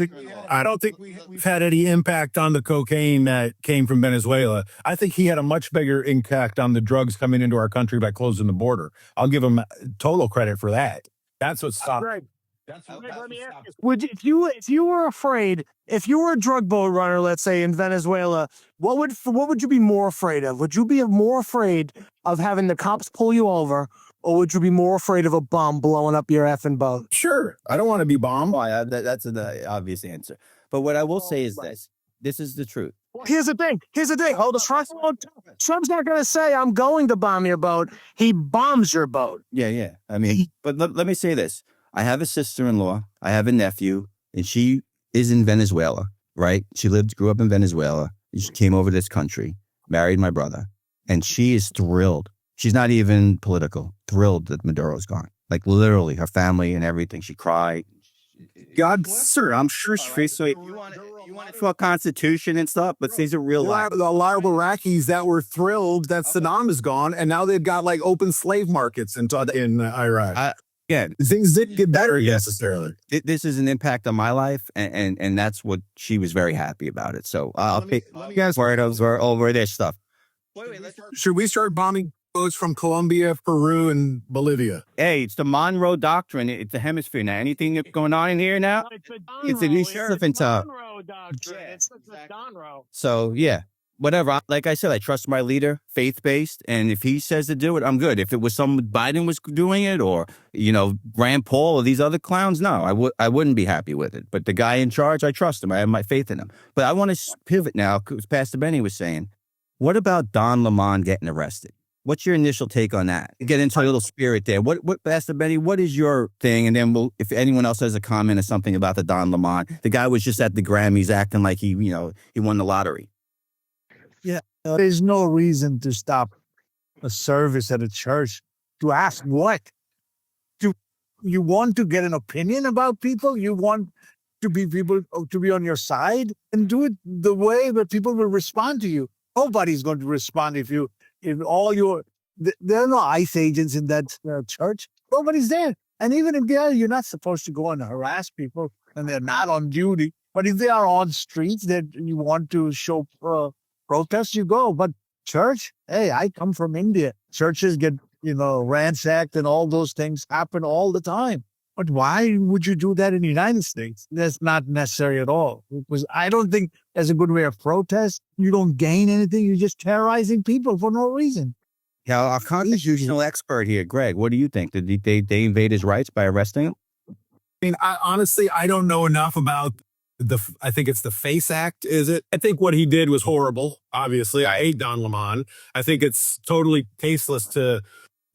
I don't think we've had any impact on the cocaine that came from Venezuela. I think he had a much bigger impact on the drugs coming into our country by closing the border. I'll give him total credit for that. That's what stopped. Greg, let me ask you, if you were afraid, if you were a drug boat runner, let's say in Venezuela, what would you be more afraid of? Would you be more afraid of having the cops pull you over, or would you be more afraid of a bomb blowing up your effing boat? Sure. I don't want to be bombed. Why? That's an obvious answer. But what I will say is this: this is the truth. Here's the thing. Hold on. Trump's not going to say, I'm going to bomb your boat. He bombs your boat. Yeah. I mean, but let me say this. I have a sister-in-law. I have a nephew, and she is in Venezuela, right? She grew up in Venezuela. She came over to this country, married my brother, and she is thrilled. She's not even political. Thrilled that Maduro's gone. Like literally, her family and everything. She cried. God bless her. I'm sure she faced You want to for a constitution and stuff, but these are real life. a lot of Iraqis that were thrilled that Saddam is gone, and now they've got like open slave markets in Iraq. Again, Things didn't get better necessarily. this is an impact on my life, and that's what she was very happy about it. So I'll pick word over this stuff. Should we start bombing boats from Colombia, Peru, and Bolivia? Hey, it's the Monroe Doctrine. It's the hemisphere now. Anything that's going on in here now? It's a new sheriff in town. It's the Donroe. So yeah, whatever. Like I said, I trust my leader, faith-based, and if he says to do it, I'm good. If it was Biden was doing it, or Rand Paul or these other clowns, no, I wouldn't be happy with it. But the guy in charge, I trust him. I have my faith in him. But I want to pivot now, because Pastor Benny was saying, what about Don Lemon getting arrested? What's your initial take on that? Get into a little spirit there. What, Pastor Benny, what is your thing? And then if anyone else has a comment or something about the Don Lemon, the guy was just at the Grammys acting like he won the lottery. yeah, there's no reason to stop a service at a church to ask what? Do you want to get an opinion about people? You want people to be on your side? And do it the way that people will respond to you. Nobody's going to respond if there are no ICE agents in that church. Nobody's there. And even if they are, you're not supposed to go and harass people, and they're not on duty. But if they are on streets that you want to show protest, you go. But church, hey, I come from India. Churches get, ransacked, and all those things happen all the time. But why would you do that in the United States? That's not necessary at all. Because I don't think that's a good way of protest. You don't gain anything. You're just terrorizing people for no reason. Yeah, our constitutional expert here, Greg, what do you think? Did they invade his rights by arresting him? I mean, honestly, I don't know enough about I think it's the FACE Act, is it? I think what he did was horrible. Obviously, I hate Don Lemon. I think it's totally tasteless to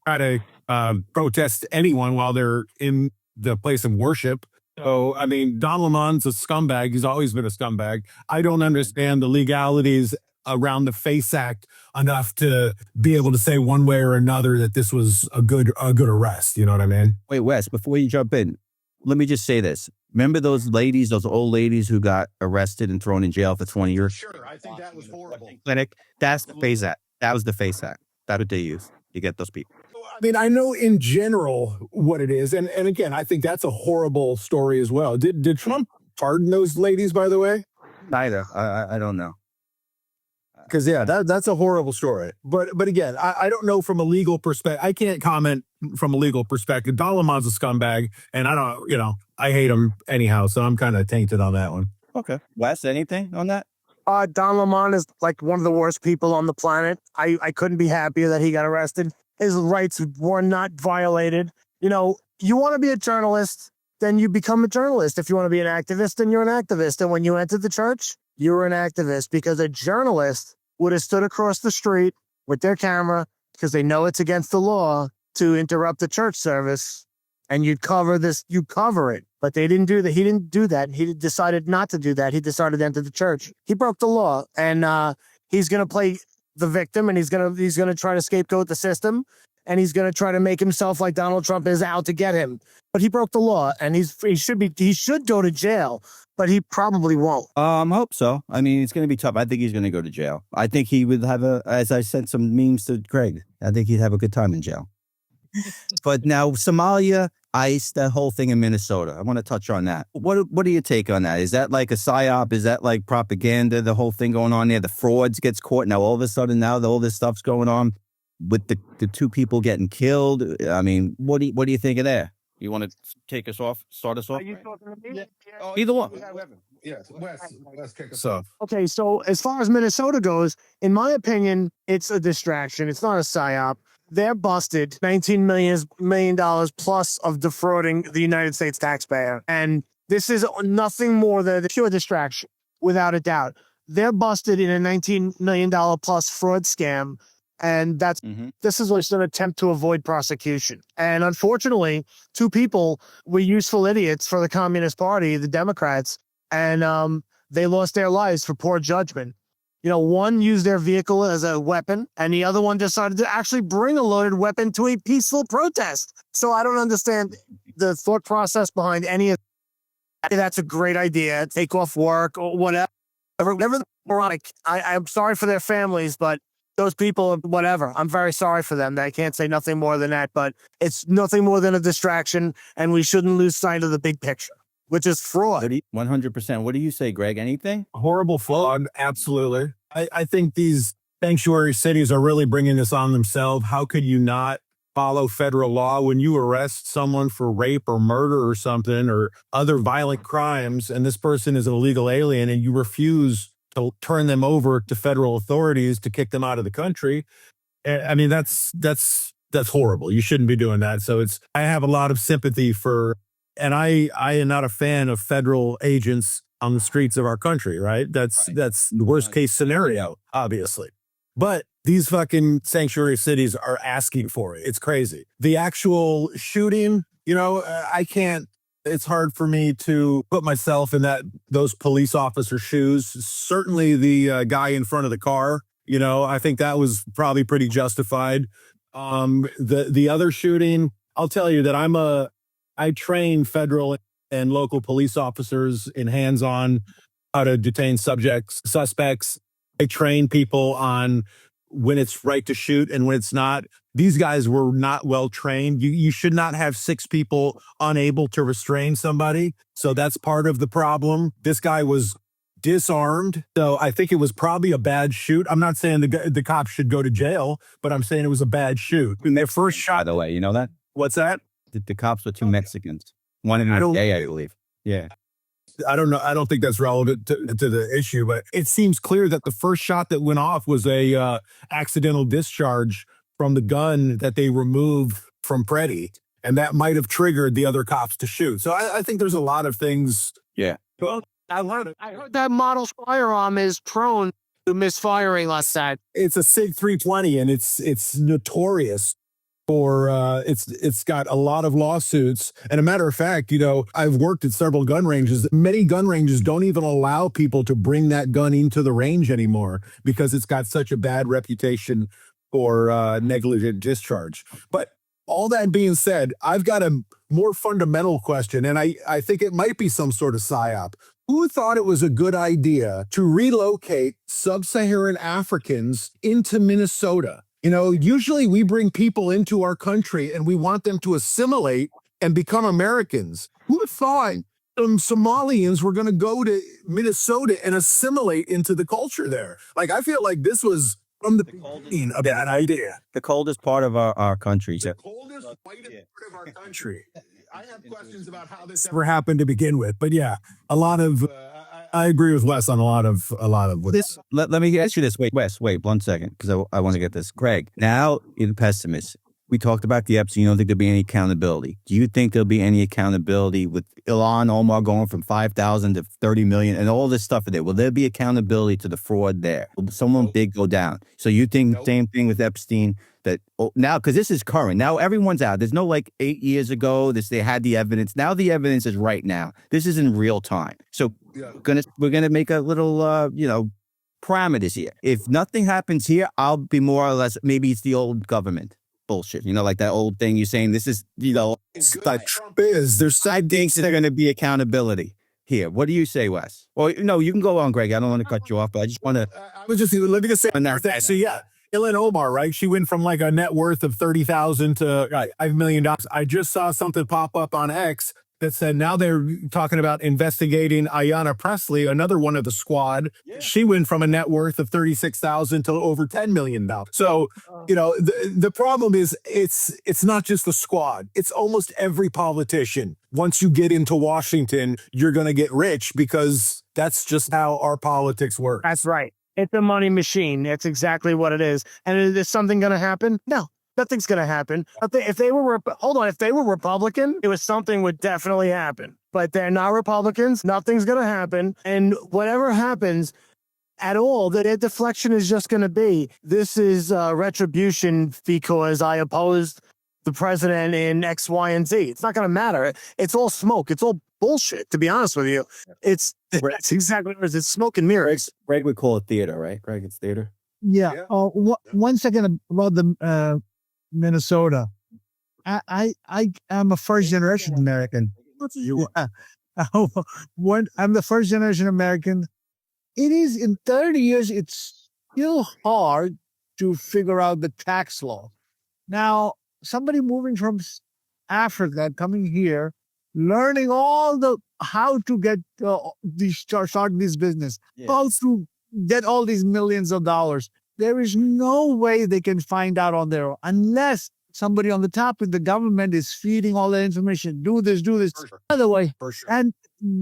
try to protest anyone while they're in the place of worship. So, I mean, Don Lemon's a scumbag. He's always been a scumbag. I don't understand the legalities around the FACE Act enough to be able to say one way or another that this was a good arrest. You know what I mean? Wait, Wes, before you jump in, let me just say this. Remember those old ladies who got arrested and thrown in jail for 20 years? Sure. I think that was horrible. Clinic. That's the FACE Act. That was the FACE Act. That's what they used to get those people. I mean, I know in general what it is. And again, I think that's a horrible story as well. Did Trump pardon those ladies, by the way? Neither. I don't know. Because, yeah, that's a horrible story. But again, I don't know from a legal perspective. I can't comment from a legal perspective. Don Lemon's a scumbag, and I hate him anyhow. So I'm kind of tainted on that one. Okay. Wes, anything on that? Don Lemon is like one of the worst people on the planet. I couldn't be happier that he got arrested. His rights were not violated. You want to be a journalist, then you become a journalist. If you want to be an activist, then you're an activist. And when you enter the church, you were an activist, because a journalist would have stood across the street with their camera, because they know it's against the law to interrupt the church service, and you cover it. But they didn't do that. He didn't do that. He decided not to do that. He decided to enter the church. He broke the law, and he's going to play the victim, and he's going to try to scapegoat the system. and he's going to try to make himself like Donald Trump is out to get him. But he broke the law, and he should go to jail, but he probably won't. Hope so. I mean, it's going to be tough. I think he's going to go to jail. I think he would have as I sent some memes to Greg, I think he'd have a good time in jail. But now Somalia, ICE, that whole thing in Minnesota, I want to touch on that. What do you take on that? Is that like a psyop? Is that like propaganda, the whole thing going on there? The frauds gets caught. Now, all of a sudden, now all this stuff's going on with the two people getting killed. I mean, what do you think of that? You want to start us off? Are you talking to me? Yeah. Either one. Yes, Wes kick us off. Okay, so as far as Minnesota goes, in my opinion, it's a distraction. It's not a psyop. They're busted $19 million plus of defrauding the United States taxpayer. And this is nothing more than a pure distraction, without a doubt. They're busted in a $19 million plus fraud scam. And this is just an attempt to avoid prosecution. And unfortunately, two people were useful idiots for the Communist Party, the Democrats, and they lost their lives for poor judgment. You know, one used their vehicle as a weapon, and the other one decided to actually bring a loaded weapon to a peaceful protest. So I don't understand the thought process behind any of that. That's a great idea. Take off work or whatever. Whatever moronic. I'm sorry for their families, but those people, whatever. I'm very sorry for them. I can't say nothing more than that, but it's nothing more than a distraction, and we shouldn't lose sight of the big picture, which is fraud. 100%. What do you say, Greg? Anything? Horrible fraud, absolutely. I think these sanctuary cities are really bringing this on themselves. How could you not follow federal law when you arrest someone for rape or murder or something or other violent crimes, and this person is an illegal alien, and you refuse to turn them over to federal authorities to kick them out of the country? I mean, that's horrible. You shouldn't be doing that. So I have a lot of sympathy for, and I am not a fan of federal agents on the streets of our country, right? That's the worst case scenario, obviously. But these fucking sanctuary cities are asking for it. It's crazy. The actual shooting, it's hard for me to put myself in those police officer shoes. Certainly the guy in front of the car, I think that was probably pretty justified. The other shooting, I'll tell you that I train federal and local police officers in hands-on how to detain suspects. I train people on when it's right to shoot and when it's not. These guys were not well trained. You should not have 6 people unable to restrain somebody. So that's part of the problem. This guy was disarmed. So I think it was probably a bad shoot. I'm not saying the cops should go to jail, but I'm saying it was a bad shoot. And their first shot. By the way, you know that? What's that? The cops were 2 Mexicans. One in a day, I believe. Yeah. I don't know. I don't think that's relevant to the issue, but it seems clear that the first shot that went off was a accidental discharge from the gun that they removed from Preddy, and that might have triggered the other cops to shoot. So I think there's a lot of things. Yeah. Well, I heard that model firearm is prone to misfiring last night. It's a SIG 320, and it's notorious for it's got a lot of lawsuits. And a matter of fact, I've worked at several gun ranges. Many gun ranges don't even allow people to bring that gun into the range anymore because it's got such a bad reputation for negligent discharge. But all that being said, I've got a more fundamental question, and I think it might be some sort of psyop. Who thought it was a good idea to relocate sub-Saharan Africans into Minnesota? Usually we bring people into our country and we want them to assimilate and become Americans. Who thought Somalians were going to go to Minnesota and assimilate into the culture there? Like, I feel like this was from the beginning a bad idea. The coldest part of our country. The coldest, whitest part of our country. I have questions about how this ever happened to begin with, but yeah, a lot of. I agree with Wes on a lot of what this. Let me ask you this. Wait, Wes, wait 1 second, because I want to get this. Greg, now you're the pessimist. We talked about the Epstein. You don't think there'll be any accountability. Do you think there'll be any accountability with Ilhan Omar going from 5,000 to 30 million and all this stuff there? Will there be accountability to the fraud there? Will someone big go down? So you think the same thing with Epstein? That now, because this is current. Now everyone's out. There's no 8 years ago. They had the evidence. Now the evidence is right now. This is in real time. So we're gonna make a little parameters here. If nothing happens here, I'll be more or less. Maybe it's the old government. bullshit. You know, like that old thing you're saying, this is, It's like Trump is. There's I think there's going to be accountability here. What do you say, Wes? Well, no, you can go on, Greg. I don't want to cut you off, but I just want to. I was just let me just say another thing. So yeah, Ilhan Omar, right? She went from like a net worth of 30,000 to $5 million. I just saw something pop up on X that said now they're talking about investigating Ayanna Pressley, another one of the squad. Yeah. She went from a net worth of 36,000 to over $10 million. So, the problem is it's not just the squad. It's almost every politician. Once you get into Washington, you're going to get rich because that's just how our politics work. That's right. It's a money machine. That's exactly what it is. And is something going to happen? No. Nothing's going to happen. If they were Republican, something would definitely happen. But they're not Republicans. Nothing's going to happen. And whatever happens at all, their deflection is just going to be, this is retribution because I opposed the president in X, Y, and Z. It's not going to matter. It's all smoke. It's all bullshit, to be honest with you. That's exactly what it is. It's smoke and mirrors. Greg would call it theater, right? Greg, it's theater. Yeah. 1 second about the Minnesota. I am a first generation American. I'm the first generation American. It is in 30 years, it's still hard to figure out the tax law. Now, somebody moving from Africa, coming here, learning how to get start this business, how to get all these millions of dollars. There is no way they can find out on their own unless somebody on the top of the government is feeding all that information. Do this. Sure. By the way, sure. And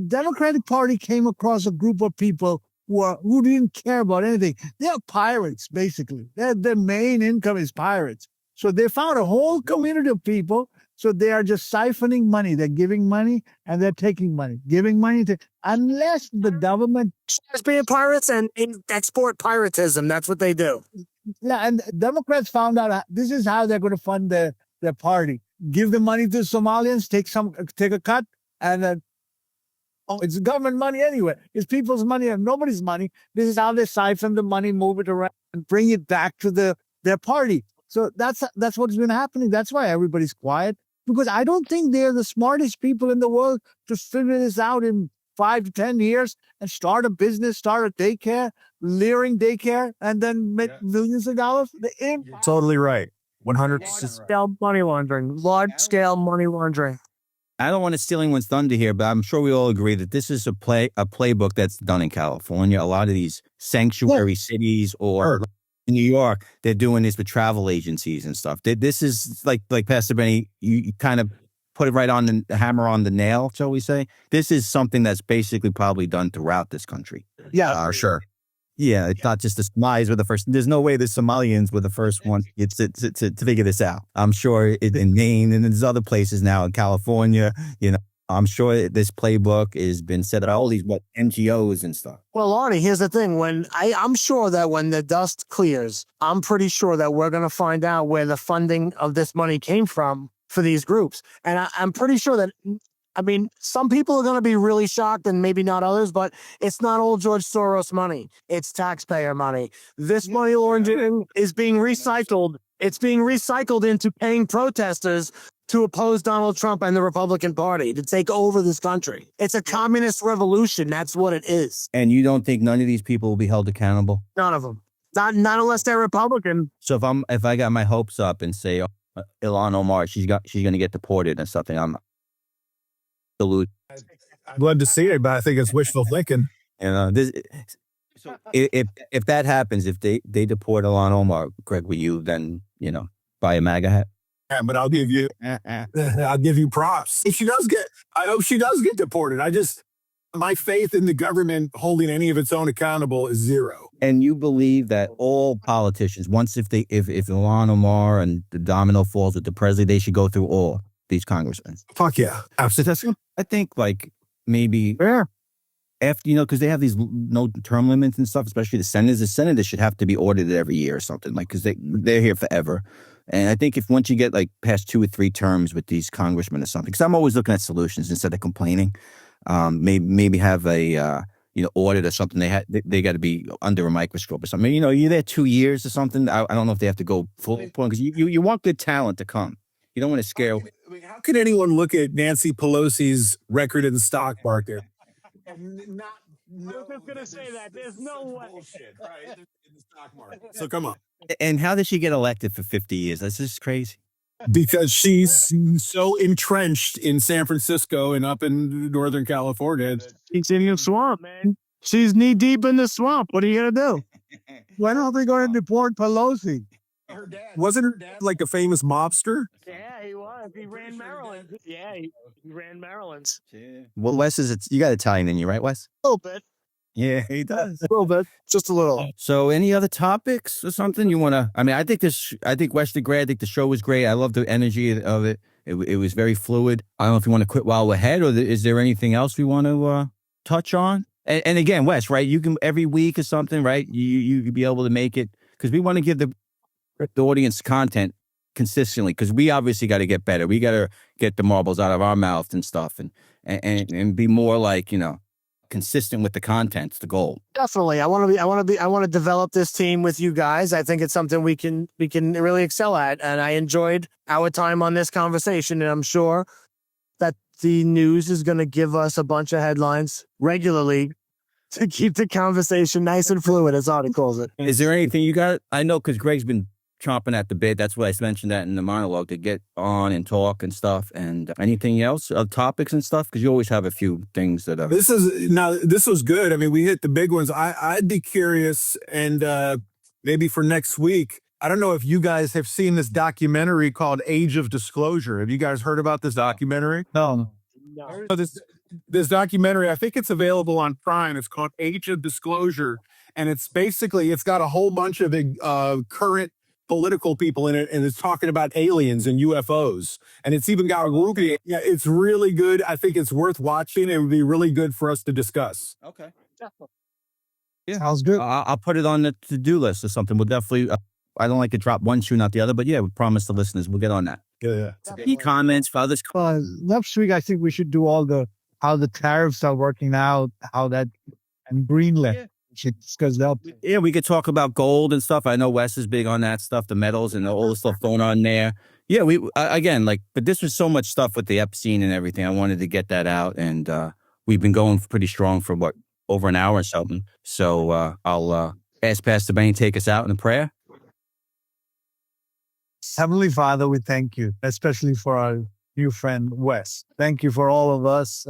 Democratic Party came across a group of people who didn't care about anything. They're pirates, basically. Their main income is pirates. So they found a whole community of people. So they are just siphoning money. They're giving money and they're taking money, giving money unless the government is being pirates and export piratism. That's what they do. Yeah, and Democrats found out this is how they're going to fund their party. Give the money to Somalians, take a cut, and then it's government money anyway. It's people's money and nobody's money. This is how they siphon the money, move it around, and bring it back to their party. So that's what's been happening. That's why everybody's quiet. Because I don't think they're the smartest people in the world to figure this out in 5 to 10 years and start a business, start a daycare, leering daycare, and then make millions of dollars. Totally right. 100%. Money laundering, large-scale money laundering. I don't want to steal anyone's thunder here, but I'm sure we all agree that this is a playbook that's done in California. A lot of these sanctuary cities or in New York, they're doing this with travel agencies and stuff. This is like Pastor Benny, you kind of put it right on the hammer on the nail, shall we say? This is something that's basically probably done throughout this country. Yeah, sure. Yeah, it's not just the Somalis were the first. There's no way the Somalians were the first one to figure this out. I'm sure in Maine and there's other places now in California, I'm sure this playbook has been set at all these NGOs and stuff. Well, Arnie, here's the thing. I'm sure that when the dust clears, I'm pretty sure that we're going to find out where the funding of this money came from for these groups. And I'm pretty sure that, some people are going to be really shocked and maybe not others, but it's not all George Soros money. It's taxpayer money. This money laundering is being recycled. It's being recycled into paying protesters to oppose Donald Trump and the Republican Party, to take over this country. It's a communist revolution. That's what it is. And you don't think none of these people will be held accountable? None of them. Not unless they're Republican. So if I got my hopes up and say Ilhan Omar, she's going to get deported or something, I'm salute. I'd love to see it, but I think it's wishful thinking. If that happens, if they deport Ilhan Omar, Greg, will you then buy a MAGA hat? Yeah, but I'll give you props. If I hope she does get deported. My faith in the government holding any of its own accountable is zero. And you believe that all politicians, once if Ilhan Omar and the domino falls with the president, they should go through all these congressmen? Fuck yeah. Absolutely. I think maybe after, because they have these no term limits and stuff, especially the senators. The senators should have to be audited every year or something, because they're here forever. And I think if once you get past 2 or 3 terms with these congressmen or something, because I'm always looking at solutions instead of complaining, maybe have a audit or something, they got to be under a microscope or something. You're there 2 years or something. I don't know if they have to go full point, because you want good talent to come. You don't want to scare. How can anyone look at Nancy Pelosi's record in the stock market and not know? I was just gonna say that there's no way. Bullshit, right? In the stock market. So come on. And how did she get elected for 50 years? That's just crazy. Because she's so entrenched in San Francisco and up in Northern California. She's in the swamp, man. She's knee deep in the swamp. What are you gonna do? When are they going to deport Pelosi? Wasn't her dad like a famous mobster? Yeah, he was. He ran Maryland. Yeah, he ran Maryland. Well, Wes you got Italian in you, right, Wes? A little bit. Yeah, he does. A little bit. Just a little. So any other topics or something you want to, I think Wes did great. I think the show was great. I love the energy of it. It was very fluid. I don't know if you want to quit while we're ahead, or is there anything else we want to touch on? And again, Wes, right? You can every week or something, right? You could be able to make it, because we want to give the audience content consistently, because we obviously got to get better. We got to get the marbles out of our mouth and stuff, and be more like, consistent with the content. It's the goal. Definitely. I want to develop this team with you guys. I think it's something we can really excel at. And I enjoyed our time on this conversation. And I'm sure that the news is going to give us a bunch of headlines regularly to keep the conversation nice and fluid, as Audie calls it. Is there anything you got? I know, because Greg's been chomping at the bit. That's why I mentioned that in the monologue, to get on and talk and stuff. And anything else of topics and stuff, because you always have a few things that are. This was good. I mean, we hit the big ones. I'd be curious, and maybe for next week, I don't know if you guys have seen this documentary called Age of Disclosure. Have you guys heard about this documentary? No. So this documentary, I think it's available on Prime. It's called Age of Disclosure, and it's got a whole bunch of current political people in it, and it's talking about aliens and UFOs, and it's even got a movie. Yeah, it's really good. I think it's worth watching. It would be really good for us to discuss. Okay. Yeah, sounds good. I'll put it on the to-do list or something. We'll definitely. I don't like to drop one shoe, not the other, but yeah, we promise the listeners we'll get on that. Yeah. Any comments for others? Next week, I think we should do how the tariffs are working out, and Greenland. Yeah. Because we could talk about gold and stuff. I know Wes is big on that stuff, the metals and all the stuff going on there. Yeah, we again, but this was so much stuff with the Epstein and everything. I wanted to get that out, and we've been going pretty strong for over an hour or something. So I'll ask Pastor Benny to take us out in a prayer. Heavenly Father, we thank you, especially for our new friend Wes. Thank you for all of us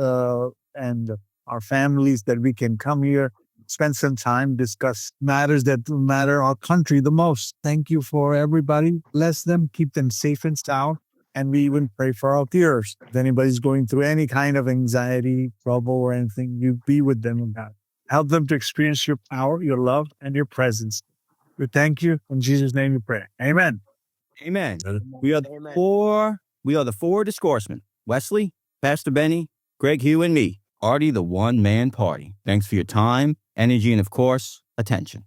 and our families, that we can come here, spend some time, discuss matters that matter our country the most. Thank you for everybody. Bless them, keep them safe and sound. And we even pray for our peers. If anybody's going through any kind of anxiety, trouble, or anything, you be with them, oh God. Help them to experience your power, your love, and your presence. We thank you. In Jesus' name we pray. Amen. Amen. We are the four Discoursemen. Wesley, Pastor Benny, Greg Hugh, and me. Artie, the one-man party. Thanks for your time, energy, and, of course, attention.